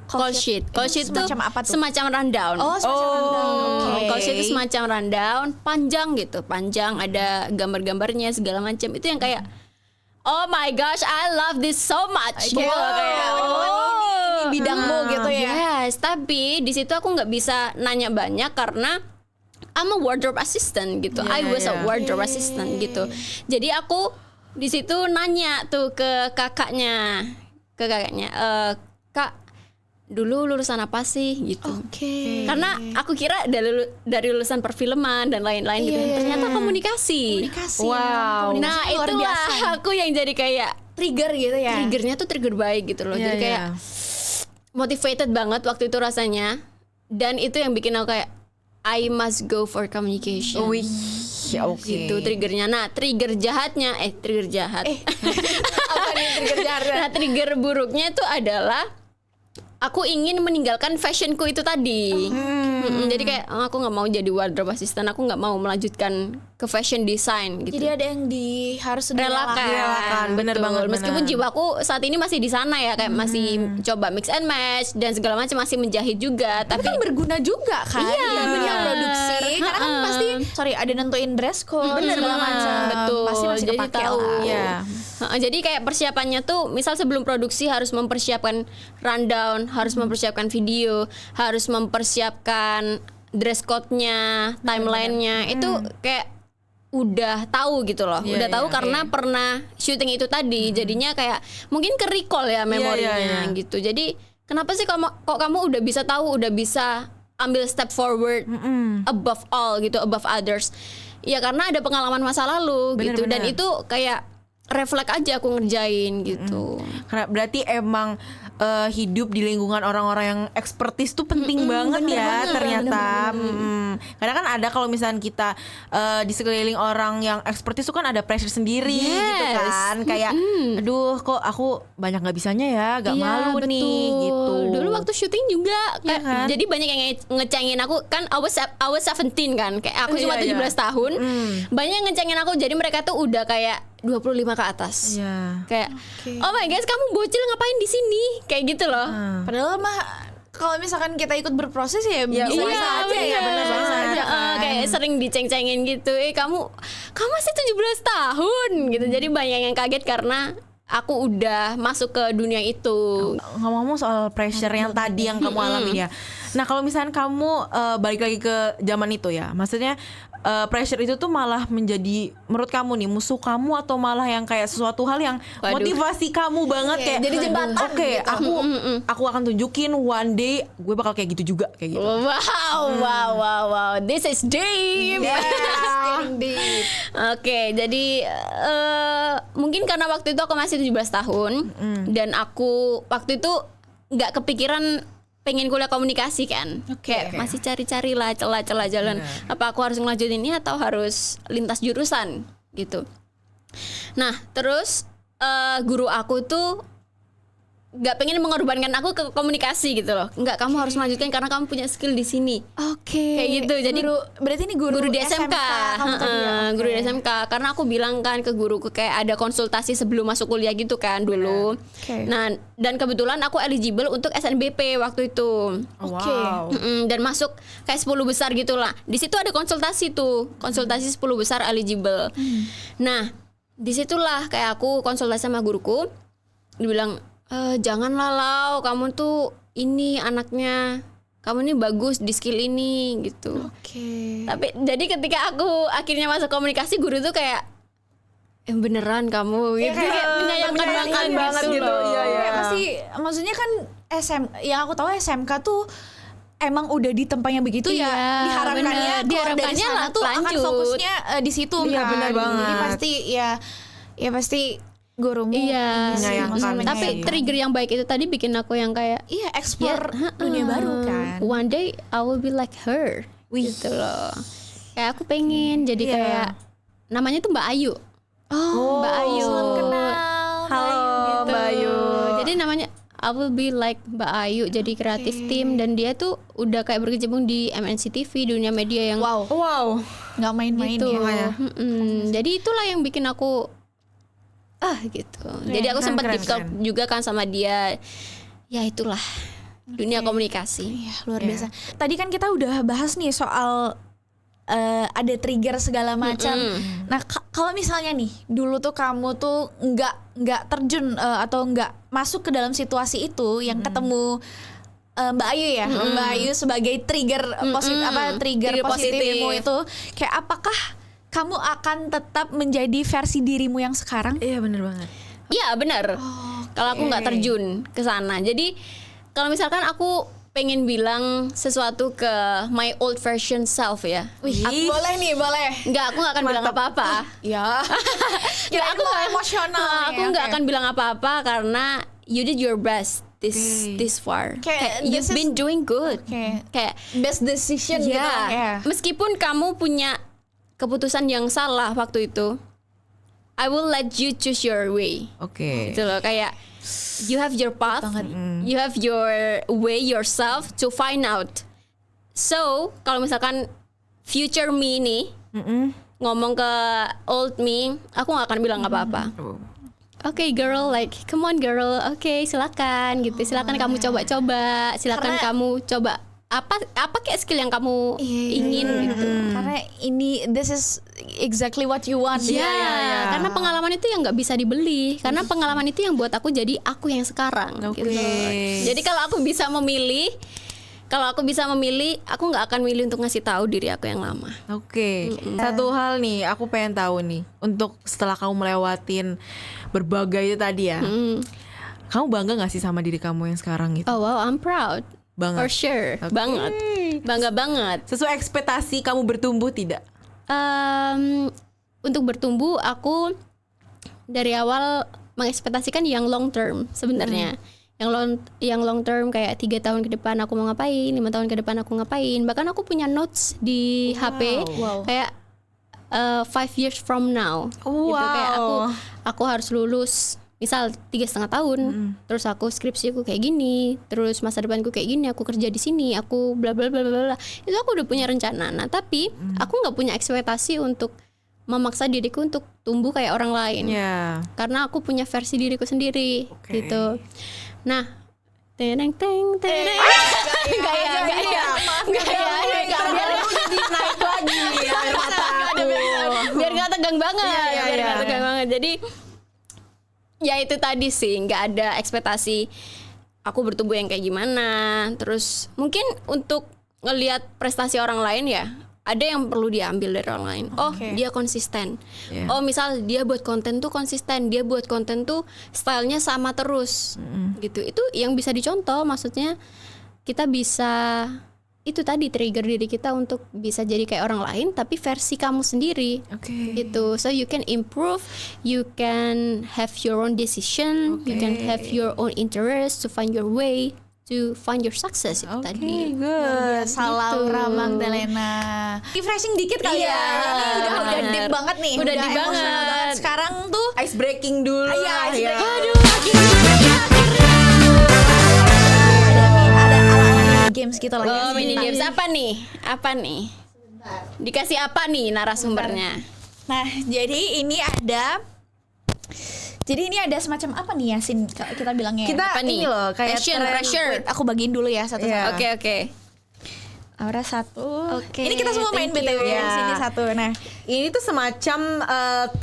Call sheet tuh Semacam apa tuh? semacam rundown. Oh, semacam rundown. Oke. Call sheet itu semacam rundown, panjang gitu, panjang ada gambar-gambarnya segala macam. Itu yang kayak oh my gosh, I love this so much. Gitu loh, kayak ini bidangmu gitu ya. Yes, tapi di situ aku nggak bisa nanya banyak karena I'm a wardrobe assistant gitu. I was a wardrobe assistant gitu. Jadi aku di situ nanya tuh ke kakaknya, Kak, dulu lulusan apa sih gitu. Oke. Karena aku kira dari lulusan perfilman dan lain-lain gitu. Iya. Ternyata komunikasi. Wow. Nah, luar itulah biasa. aku yang jadi kayak Trigger gitu ya. triggernya tuh trigger baik gitu loh. Iya, Jadi kayak iya. motivated banget waktu itu rasanya. Dan itu yang bikin aku kayak I must go for communication. Wih, oke. Gitu triggernya. Nah, trigger jahatnya trigger jahat. Apa nih trigger jahat? Nah, trigger buruknya itu adalah aku ingin meninggalkan fashionku itu tadi. Jadi kayak aku nggak mau jadi wardrobe assistant, aku nggak mau melanjutkan ke fashion design gitu. Jadi ada yang harus Relakan, bener betul. banget, Meskipun bener. jiwaku saat ini masih di sana ya, kayak masih coba mix and match dan segala macam, masih menjahit juga. Tapi kan berguna juga kan Iya, di dunia benar. produksi. Karena kan pasti ada nentuin dress code segala macam. betul. Pasti masih Jadi kepake tahu. lah. Iya. Jadi kayak persiapannya tuh, misal sebelum produksi harus mempersiapkan rundown, harus mempersiapkan video, harus mempersiapkan dress code-nya, timeline-nya. Itu kayak udah tahu gitu loh. Iya, Udah tahu iya. karena pernah syuting itu tadi. Jadinya kayak mungkin ke-recall ya memorinya iya. gitu. Jadi kenapa sih kok kamu udah bisa tahu, udah bisa ambil step forward above all gitu, above others. Ya karena ada pengalaman masa lalu gitu, dan Bener-bener. itu kayak refleks aja aku ngerjain gitu. Karena berarti emang hidup di lingkungan orang-orang yang ekspertis tuh penting banget ya ternyata. Karena kan ada kalau misalnya kita di sekeliling orang yang ekspertis tuh kan ada pressure sendiri gitu Yes. kan. Kayak aduh kok aku banyak nggak bisanya ya, gak Iya, malu nih betul. gitu. Dulu waktu syuting juga kayak, kan? jadi banyak yang ngecengin aku kan. I was 17 kan, kayak aku cuma Iya, 17 tahun. Banyak yang ngecengin aku, jadi mereka tuh udah kayak 25 ke atas. Iya. Kayak oh my guys, kamu bocil ngapain di sini? Kayak gitu loh. Padahal mah kalau misalkan kita ikut berproses ya bisa iya, aja bener, ya. bener Bisa banget. aja kan. Kayak sering diceng-cengin gitu. Kamu masih 17 tahun gitu. Jadi banyak yang kaget karena aku udah masuk ke dunia itu. Ngomong-ngomong soal pressure yang tadi yang kamu alami ya. Nah kalau misalnya kamu balik lagi ke zaman itu ya, maksudnya pressure itu tuh malah menjadi menurut kamu nih musuh kamu, atau malah yang kayak sesuatu hal yang Waduh. motivasi kamu banget Iya, kayak jadi jembatan Oke, gitu. aku akan tunjukin one day gue bakal kayak gitu juga kayak gitu. Wow. This is deep. Getting deep. Oke, jadi mungkin karena waktu itu aku masih 17 tahun dan aku waktu itu nggak kepikiran pengen kuliah komunikasi kan. Kayak masih cari-cari lah celah-celah jalan. Apa aku harus ngelanjutin ini atau harus lintas jurusan gitu. Nah, terus guru aku tuh nggak pengen mengorbankan aku ke komunikasi gitu loh. Nggak, kamu harus melanjutkan karena kamu punya skill di sini. Oke. Kayak gitu. Jadi berarti ini guru di SMK, kamu tadi ya? guru di SMK. Karena aku bilang kan ke guruku kayak ada konsultasi sebelum masuk kuliah gitu kan dulu. Oke. Nah, dan kebetulan aku eligible untuk SNBP waktu itu. Oke. Wow. Dan masuk kayak 10 besar gitu lah. Di situ ada konsultasi tuh, konsultasi 10 besar eligible. Nah, disitulah kayak aku konsultasi sama guruku. Dibilang, janganlah Lau, kamu tuh ini anaknya, kamu ini bagus di skill ini gitu. Oke. Tapi jadi ketika aku akhirnya masuk komunikasi, guru tuh kayak beneran kamu gitu, kayak menyayangkan banget gitu loh. Iya, iya. Kayak pasti maksudnya kan yang aku tahu SMK tuh emang udah di tempatnya begitu Iya, ya, diharapkannya bener. keluar dari Diharapkannya sana tuh akan lanjut. fokusnya di situ Iya, kan. bener banget. Jadi pasti ya pasti gurumu Iya, ini sih, menyayangkan. maksudnya tapi menyayangkan. trigger yang baik itu tadi bikin aku yang kayak Iya, explore dunia baru kan. one day I will be like her. Gitu loh. Kayak aku pengen jadi Iya. kayak namanya tuh Mbak Ayu. Oh, Mbak Ayu. salam kenal. Halo Gitu. Mbak Ayu. Jadi namanya I will be like Mbak Ayu, jadi kreatif tim, dan dia tuh udah kayak berkecimpung di MNC TV, dunia media yang Wow, Wow. nggak main-main gitu. ya. Jadi itulah yang bikin aku gitu. Jadi aku keren, sempat keren, deep talk keren. juga kan sama dia. Ya itulah dunia komunikasi. Iya, luar biasa. Tadi kan kita udah bahas nih soal ada trigger segala macam. Nah, kalau misalnya nih dulu tuh kamu tuh nggak terjun atau nggak masuk ke dalam situasi itu yang ketemu Mbak Ayu ya, Mbak Ayu sebagai trigger trigger Trigger positifmu positif. itu, kayak apakah kamu akan tetap menjadi versi dirimu yang sekarang? Iya bener banget. Iya benar. Kalau aku nggak terjun ke sana, jadi kalau misalkan aku pengen bilang sesuatu ke my old version self ya. Wih, boleh nih, boleh. Enggak, aku nggak akan bilang apa-apa. Ya. Ya, aku mau emosional. aku nggak akan bilang apa-apa karena you did your best this far. Kayak you've been doing good. Kayak best decision gitu. ya. Meskipun kamu punya keputusan yang salah waktu itu, I will let you choose your way. Oke. Gitu loh, kayak you have your path, you have your way yourself to find out. So kalau misalkan future me nih ngomong ke old me, aku gak akan bilang apa-apa. Oke, girl, like come on girl, oke, silakan gitu, silakan kamu coba-coba, silakan kamu coba apa kayak skill yang kamu ingin gitu. Karena this is exactly what you want. Karena pengalaman itu yang nggak bisa dibeli. Karena pengalaman itu yang buat aku jadi aku yang sekarang. Gitu. Jadi kalau aku bisa memilih, aku nggak akan milih untuk ngasih tahu diri aku yang lama. Satu hal nih, aku pengen tahu nih, untuk setelah kamu melewatin berbagai itu tadi ya, kamu bangga nggak sih sama diri kamu yang sekarang gitu? Oh wow, I'm proud. Banget. For sure, banget, bangga banget. Sesuai ekspektasi kamu bertumbuh tidak? Untuk bertumbuh, aku dari awal mengekspektasikan yang long term sebenarnya. Yang long term kayak 3 tahun ke depan aku mau ngapain, 5 tahun ke depan aku ngapain. Bahkan aku punya notes di HP kayak 5 years from now. Gitu, kayak aku harus lulus misal 3,5 tahun, terus aku skripsiku kayak gini, terus masa depanku kayak gini, aku kerja di sini, aku bla bla bla bla bla. Itu aku udah punya rencana. Nah tapi aku nggak punya ekspektasi untuk memaksa diriku untuk tumbuh kayak orang lain. Karena aku punya versi diriku sendiri gitu. Nah, biar nggak tegang banget. Jadi ya itu tadi sih, nggak ada ekspektasi aku bertumbuh yang kayak gimana. Terus mungkin untuk ngelihat prestasi orang lain ya, ada yang perlu diambil dari orang lain. Oh, dia konsisten. Oh, misal dia buat konten tuh konsisten, dia buat konten tuh stylenya sama terus. Gitu. Itu yang bisa dicontoh, maksudnya kita bisa itu tadi trigger diri kita untuk bisa jadi kayak orang lain tapi versi kamu sendiri. Gitu. So you can improve, you can have your own decision, you can have your own interest to find your way to find your success itu tadi. Good. Salam Ramang Delena. Refreshing dikit kali ya. Ini udah deep banget nih. Udah deep banget. Sekarang tuh Ice breaking dulu. ice breaking. Aduh, Ada games gitu lah. oh, mini games apa nih? Dikasih apa nih narasumbernya? Nah, jadi ini ada semacam apa nih Yasin kita bilangnya? Kita Apa nih? ini loh kayak pressure. Wait, aku bagiin dulu ya satu-satu. Oke. Aura satu. Oke, Ini kita semua main thank BTW you. di sini satu. Nah, ini tuh semacam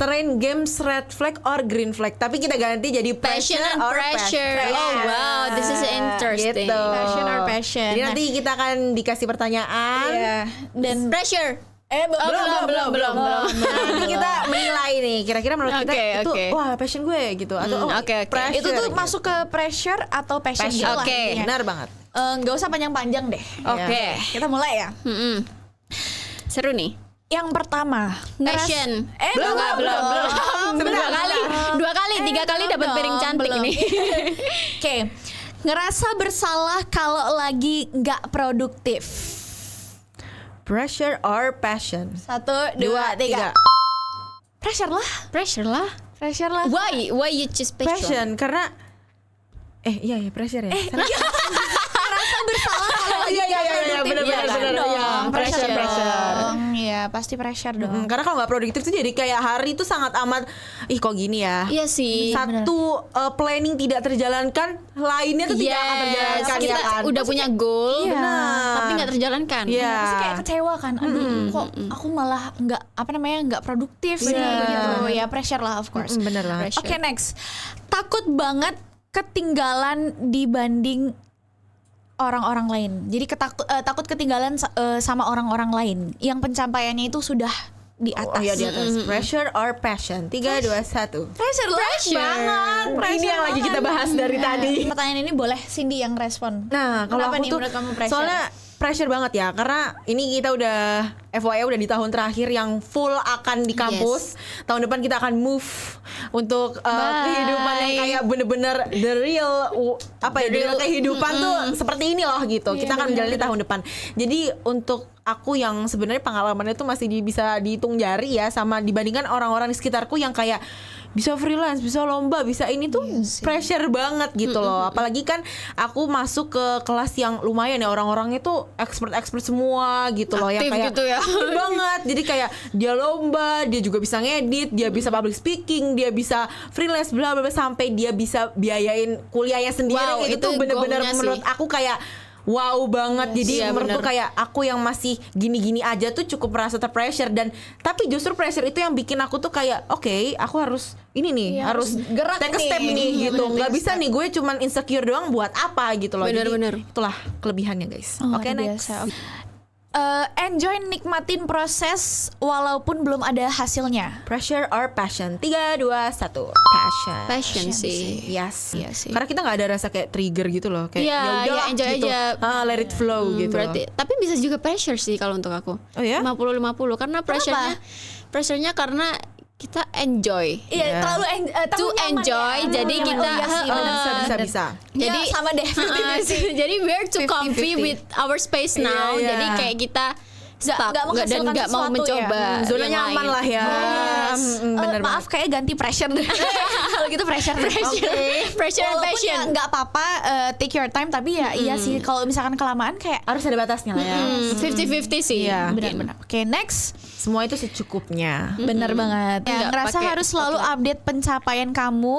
train games red flag or green flag, tapi kita ganti jadi Passion and or pressure. Oh wow, this is interesting. Gitu. passion or passion. Jadi nanti kita akan dikasih pertanyaan. Iya. Dan Pressure. Belum. Nanti kita menilai nih, kira-kira menurut kita itu wah passion gue gitu atau pressure itu tuh gitu. masuk ke pressure atau passion gitu lah. Oke. Benar banget. Nggak usah panjang-panjang deh. Oke. Kita mulai ya. Seru nih. Yang pertama, Passion. belum. Dua kali, 3 kali dapat piring cantik belum. nih. Oke. Ngerasa bersalah kalau lagi nggak produktif. Pressure or passion? 1, 2, 3. Pressure lah. Why you choose passion? Passion karena iya pressure ya. Ngerasa bersalah kalau lagi nggak produktif. benar dong. Pressure. Iya, pasti pressure dong. Karena kalau nggak produktif tuh jadi kayak hari itu sangat amat kok gini ya. Iya sih. Satu planning tidak terjalankan, lainnya tuh tidak akan terjalankan. Kita ya kan? udah punya goal, Benar. tapi nggak terjalankan. Iya. Pasti kayak kecewa kan. Aduh, kok aku malah nggak produktif sih gitu. Ya pressure lah of course. Bener banget. Oke, next. Takut banget ketinggalan dibanding orang-orang lain. Jadi takut ketinggalan sama orang-orang lain yang pencapaiannya itu sudah di atas. Oh ya di atas. Pressure or passion? 3, 2, 1. Pressure banget. Ini yang lagi kita bahas dari tadi. Pertanyaan ini boleh Cindy yang respon. Nah, kalau Kenapa aku nih tuh menurut kamu pressure? soalnya pressure banget ya, karena ini kita udah FYI udah di tahun terakhir yang full akan di kampus. Tahun depan kita akan move untuk kehidupan yang kayak bener-bener the real the real kehidupan tuh seperti ini loh gitu. Kita akan menjalani tahun depan. Jadi untuk aku yang sebenarnya pengalamannya tuh masih bisa dihitung jari ya, sama dibandingkan orang-orang di sekitarku yang kayak bisa freelance, bisa lomba, bisa ini tuh pressure banget gitu loh. Apalagi kan aku masuk ke kelas yang lumayan ya, orang-orangnya tuh expert semua gitu loh, yang kayak gitu ya. aktif banget. Jadi kayak dia lomba, dia juga bisa ngedit, dia bisa public speaking, dia bisa freelance bla bla bla, sampai dia bisa biayain kuliahnya sendiri. Wow, itu itu bener-bener gongnya menurut sih. aku kayak wow banget. Jadi Iya, menurutku bener. kayak aku yang masih gini-gini aja tuh cukup merasa terpressure, dan tapi justru pressure itu yang bikin aku tuh kayak oke, aku harus ini nih, Iya, harus gerak take a nih. step nih Iya, gitu. bener, Nggak take a bisa nih gue cuman insecure doang buat apa gitu loh. Jadi Bener. itulah kelebihannya guys. Oh, Oke, luar next. biasa. Enjoy nikmatin proses walaupun belum ada hasilnya. Pressure or passion? 3, 2, 1. Passion sih. Yes. Iya sih. Karena kita nggak ada rasa kayak trigger gitu loh. Kayak Iya, yaudah ya enjoy gitu. aja. Let it flow gitu. Berarti tapi bisa juga pressure sih kalau untuk aku. Oh ya? 50-50 karena pressure-nya karena kita enjoy. Iya, Iya. terlalu To enjoy, jadi kita bisa. jadi Ya, sama deh. jadi we're too comfy 50-50. with our space now. Iya. Jadi kayak kita stuck nggak dan menghasilkan nggak mau sesuatu mencoba. ya. Zona yang nyaman lain. lah ya. Bener Maaf, kayak ganti pressure deh. Kalau gitu pressure. Pressure and Walaupun passion. ya nggak apa-apa, take your time, tapi ya iya sih kalau misalkan kelamaan kayak harus ada batasnya lah ya. 50-50 sih. Iya. benar-benar. Oke, next. Semua itu secukupnya. Bener banget. Ya, Nggak ngerasa pakai harus selalu update pencapaian kamu,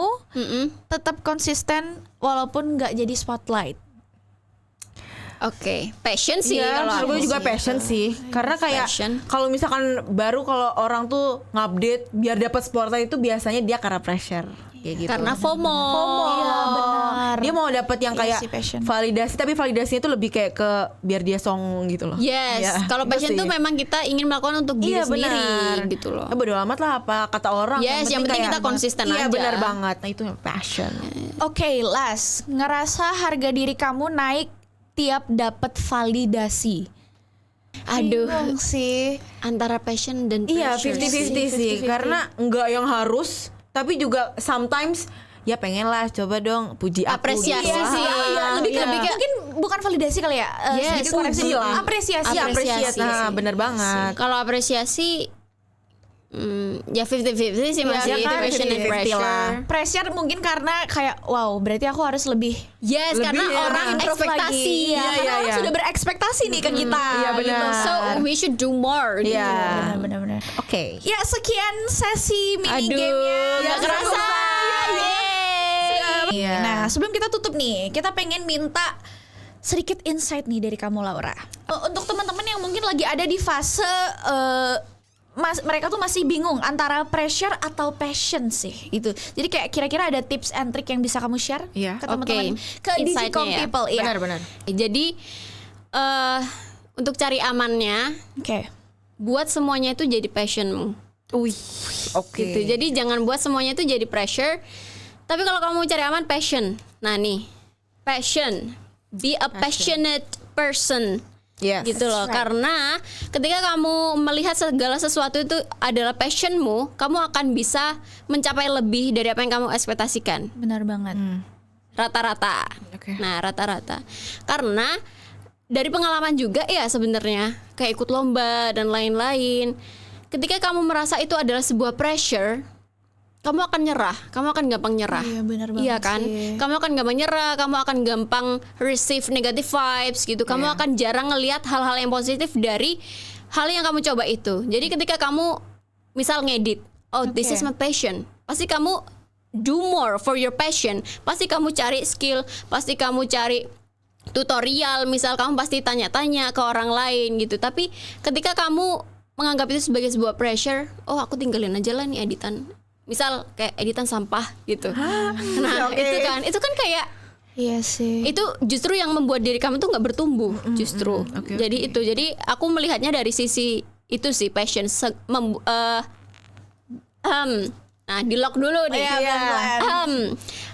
tetap konsisten walaupun nggak jadi spotlight. Oke, passion sih Iya, kalau menurut aku gue juga sih. passion sih. Karena kayak Passion. kalau misalkan baru kalau orang tuh ngupdate biar dapat spotlight itu biasanya dia karena pressure kayak gitu. Karena FOMO. Iya, benar. Dia mau dapat yang Iya kayak sih, passion. validasi, tapi validasinya itu lebih kayak ke biar dia song gitu loh. Yes, Iya, kalau itu passion sih. tuh memang kita ingin melakukan untuk diri Iya sendiri benar gitu loh. Bodo amat lah apa kata orang. Yes, yang penting kita konsisten iya, aja. benar banget. Nah itu passion. Oke, last. Ngerasa harga diri kamu naik tiap dapat validasi. Aduh, Bingung sih. antara passion dan Iya, pressure 50-50 sih. 50-50. Karena enggak yang harus, tapi juga sometimes ya pengen lah coba dong puji aku. Apresiasi gitu. sih. Lebih ke Iya. mungkin bukan validasi kali ya. Yes, sedikit koreksi. puji lah. Apresiasi. Iya, Apresiasi Nah, sih. bener banget. Kalau apresiasi ya 50-50 sih masih kan, passion and 50-50 pressure. lah. Pressure mungkin karena kayak wow, berarti aku harus lebih Yes, Lebih karena ya. orang improve ekspektasi. lagi. Iya, Karena iya, orang iya. sudah berekspektasi nih ke kita. Iya, benar. gitu. So we should do more. gitu. Iya. Benar-benar. Oke. Ya, sekian sesi mini Aduh, game-nya. nggak kerasa. Yeay. Iya. Nah, sebelum kita tutup nih, kita pengen minta sedikit insight nih dari kamu, Laura. Untuk teman-teman yang mungkin lagi ada di fase mereka tuh masih bingung antara pressure atau passion sih itu. Jadi kayak kira-kira ada tips and trick yang bisa kamu share Iya. ke teman-teman, Oke. ke Digicom Insight-nya ya. people. Iya. Benar-benar. Jadi untuk cari amannya, Oke. buat semuanya itu jadi passionmu. Wih. Oke. Gitu. Jadi jangan buat semuanya itu jadi pressure. Tapi kalau kamu cari aman, passion. Nah nih, passion. Be a passionate person. Yes. Gitu loh. right. Karena ketika kamu melihat segala sesuatu itu adalah passionmu, kamu akan bisa mencapai lebih dari apa yang kamu ekspektasikan. Benar banget. Rata-rata. Oke. Nah, rata-rata. Karena dari pengalaman juga ya sebenarnya, kayak ikut lomba dan lain-lain. Ketika kamu merasa itu adalah sebuah pressure, kamu akan nyerah, kamu akan gampang nyerah. Iya, benar banget Iya kan? sih. Kamu akan gampang nyerah, kamu akan gampang receive negative vibes gitu. Kamu akan jarang ngelihat hal-hal yang positif dari hal yang kamu coba itu. Jadi ketika kamu misal ngedit, oh this Oke. is my passion. Pasti kamu do more for your passion. Pasti kamu cari skill, pasti kamu cari tutorial, misal kamu pasti tanya-tanya ke orang lain gitu. Tapi ketika kamu menganggap itu sebagai sebuah pressure, oh aku tinggalin aja lah nih editan. Misal kayak editan sampah gitu. Nah, itu kan kayak Iya sih. itu justru yang membuat diri kamu tuh nggak bertumbuh justru. Jadi itu. Jadi aku melihatnya dari sisi itu sih passion. Nah, di lock dulu nih.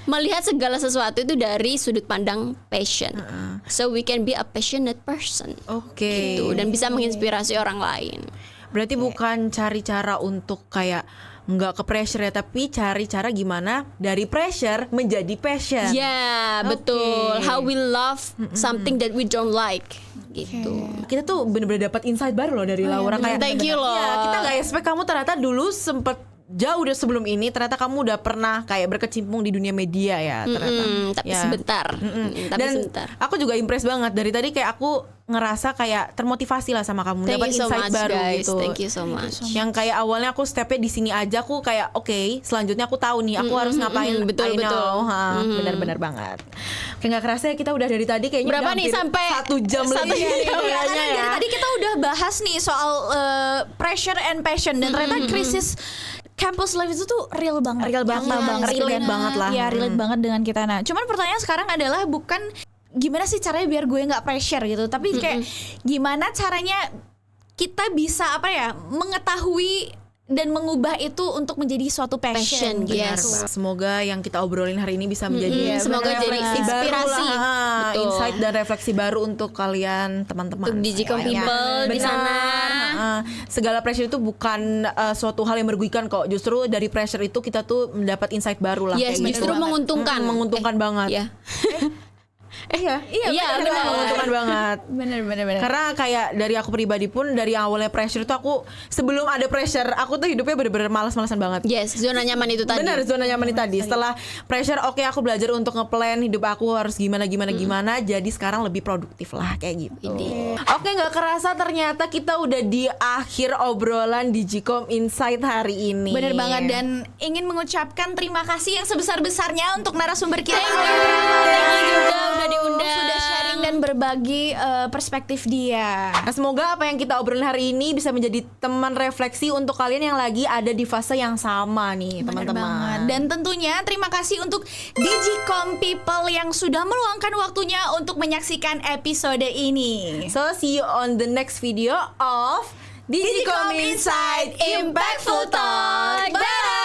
Melihat segala sesuatu itu dari sudut pandang passion. So we can be a passionate person. Oke. Gitu, dan bisa menginspirasi orang lain. Berarti bukan cari cara untuk kayak nggak ke pressure ya, tapi cari cara gimana dari pressure menjadi passion. Ya, betul. How we love something that we don't like. Gitu. Kita tuh bener-bener dapat insight baru loh dari Laura. Kayak, Thank you loh. Iya, kita nggak expect kamu ternyata dulu sempet jauh udah sebelum ini ternyata kamu udah pernah kayak berkecimpung di dunia media ya ternyata. Tapi Ya. sebentar. Tapi Dan sebentar. aku juga impress banget dari tadi, kayak aku ngerasa kayak termotivasi lah sama kamu, Thank dapat you so insight much, baru guys. gitu. Thank you so much. Yang kayak awalnya aku stepnya di sini aja, aku kayak oke, selanjutnya aku tahu nih aku harus ngapain. betul, I know. betul. Benar-benar banget. Kayak nggak kerasa ya kita udah dari tadi kayaknya Berapa udah nih hampir sampai 1 jam satu lebih. jam kayaknya Karena ya. dari tadi kita udah bahas nih soal pressure and passion, dan ternyata krisis campus life itu tuh real banget. Real banget, relate banget lah. Ya, relate banget dengan kita. Nah, cuman pertanyaan sekarang adalah bukan gimana sih caranya biar gue nggak pressure gitu, tapi kayak gimana caranya kita bisa mengetahui dan mengubah itu untuk menjadi suatu passion gitu. Yes. Semoga yang kita obrolin hari ini bisa menjadi semoga jadi refleksi baru inspirasi. lah, Betul. insight dan refleksi baru untuk kalian teman-teman. Untuk Digicom Sayang. people di Benar. sana. Segala pressure itu bukan suatu hal yang merugikan kok. Justru dari pressure itu kita tuh mendapat insight baru lah. Yes, kayak justru gitu. menguntungkan. Menguntungkan banget. Ya. Iya, benar. menguntungkan banget. Bener. Karena kayak dari aku pribadi pun dari awalnya pressure itu aku sebelum ada pressure aku tuh hidupnya bener-bener malas-malasan banget. Yes, zona nyaman itu tadi. Benar, zona nyaman itu tadi. Setelah pressure, oke, aku belajar untuk ngeplan hidup aku harus gimana. Jadi sekarang lebih produktif lah kayak gitu. Oke, nggak kerasa ternyata kita udah di akhir obrolan Digicom Insight hari ini. Bener banget, dan ingin mengucapkan terima kasih yang sebesar-besarnya untuk narasumber kita. Thank you juga udah diundang. Sudah sharing dan berbagi perspektif dia. Nah, semoga apa yang kita obrolin hari ini bisa menjadi teman refleksi untuk kalian yang lagi ada di fase yang sama nih, Bener teman-teman. banget. Dan tentunya terima kasih untuk Digicom People yang sudah meluangkan waktunya untuk menyaksikan episode ini. So see you on the next video of Digicom Insight Impactful Talk. Bye.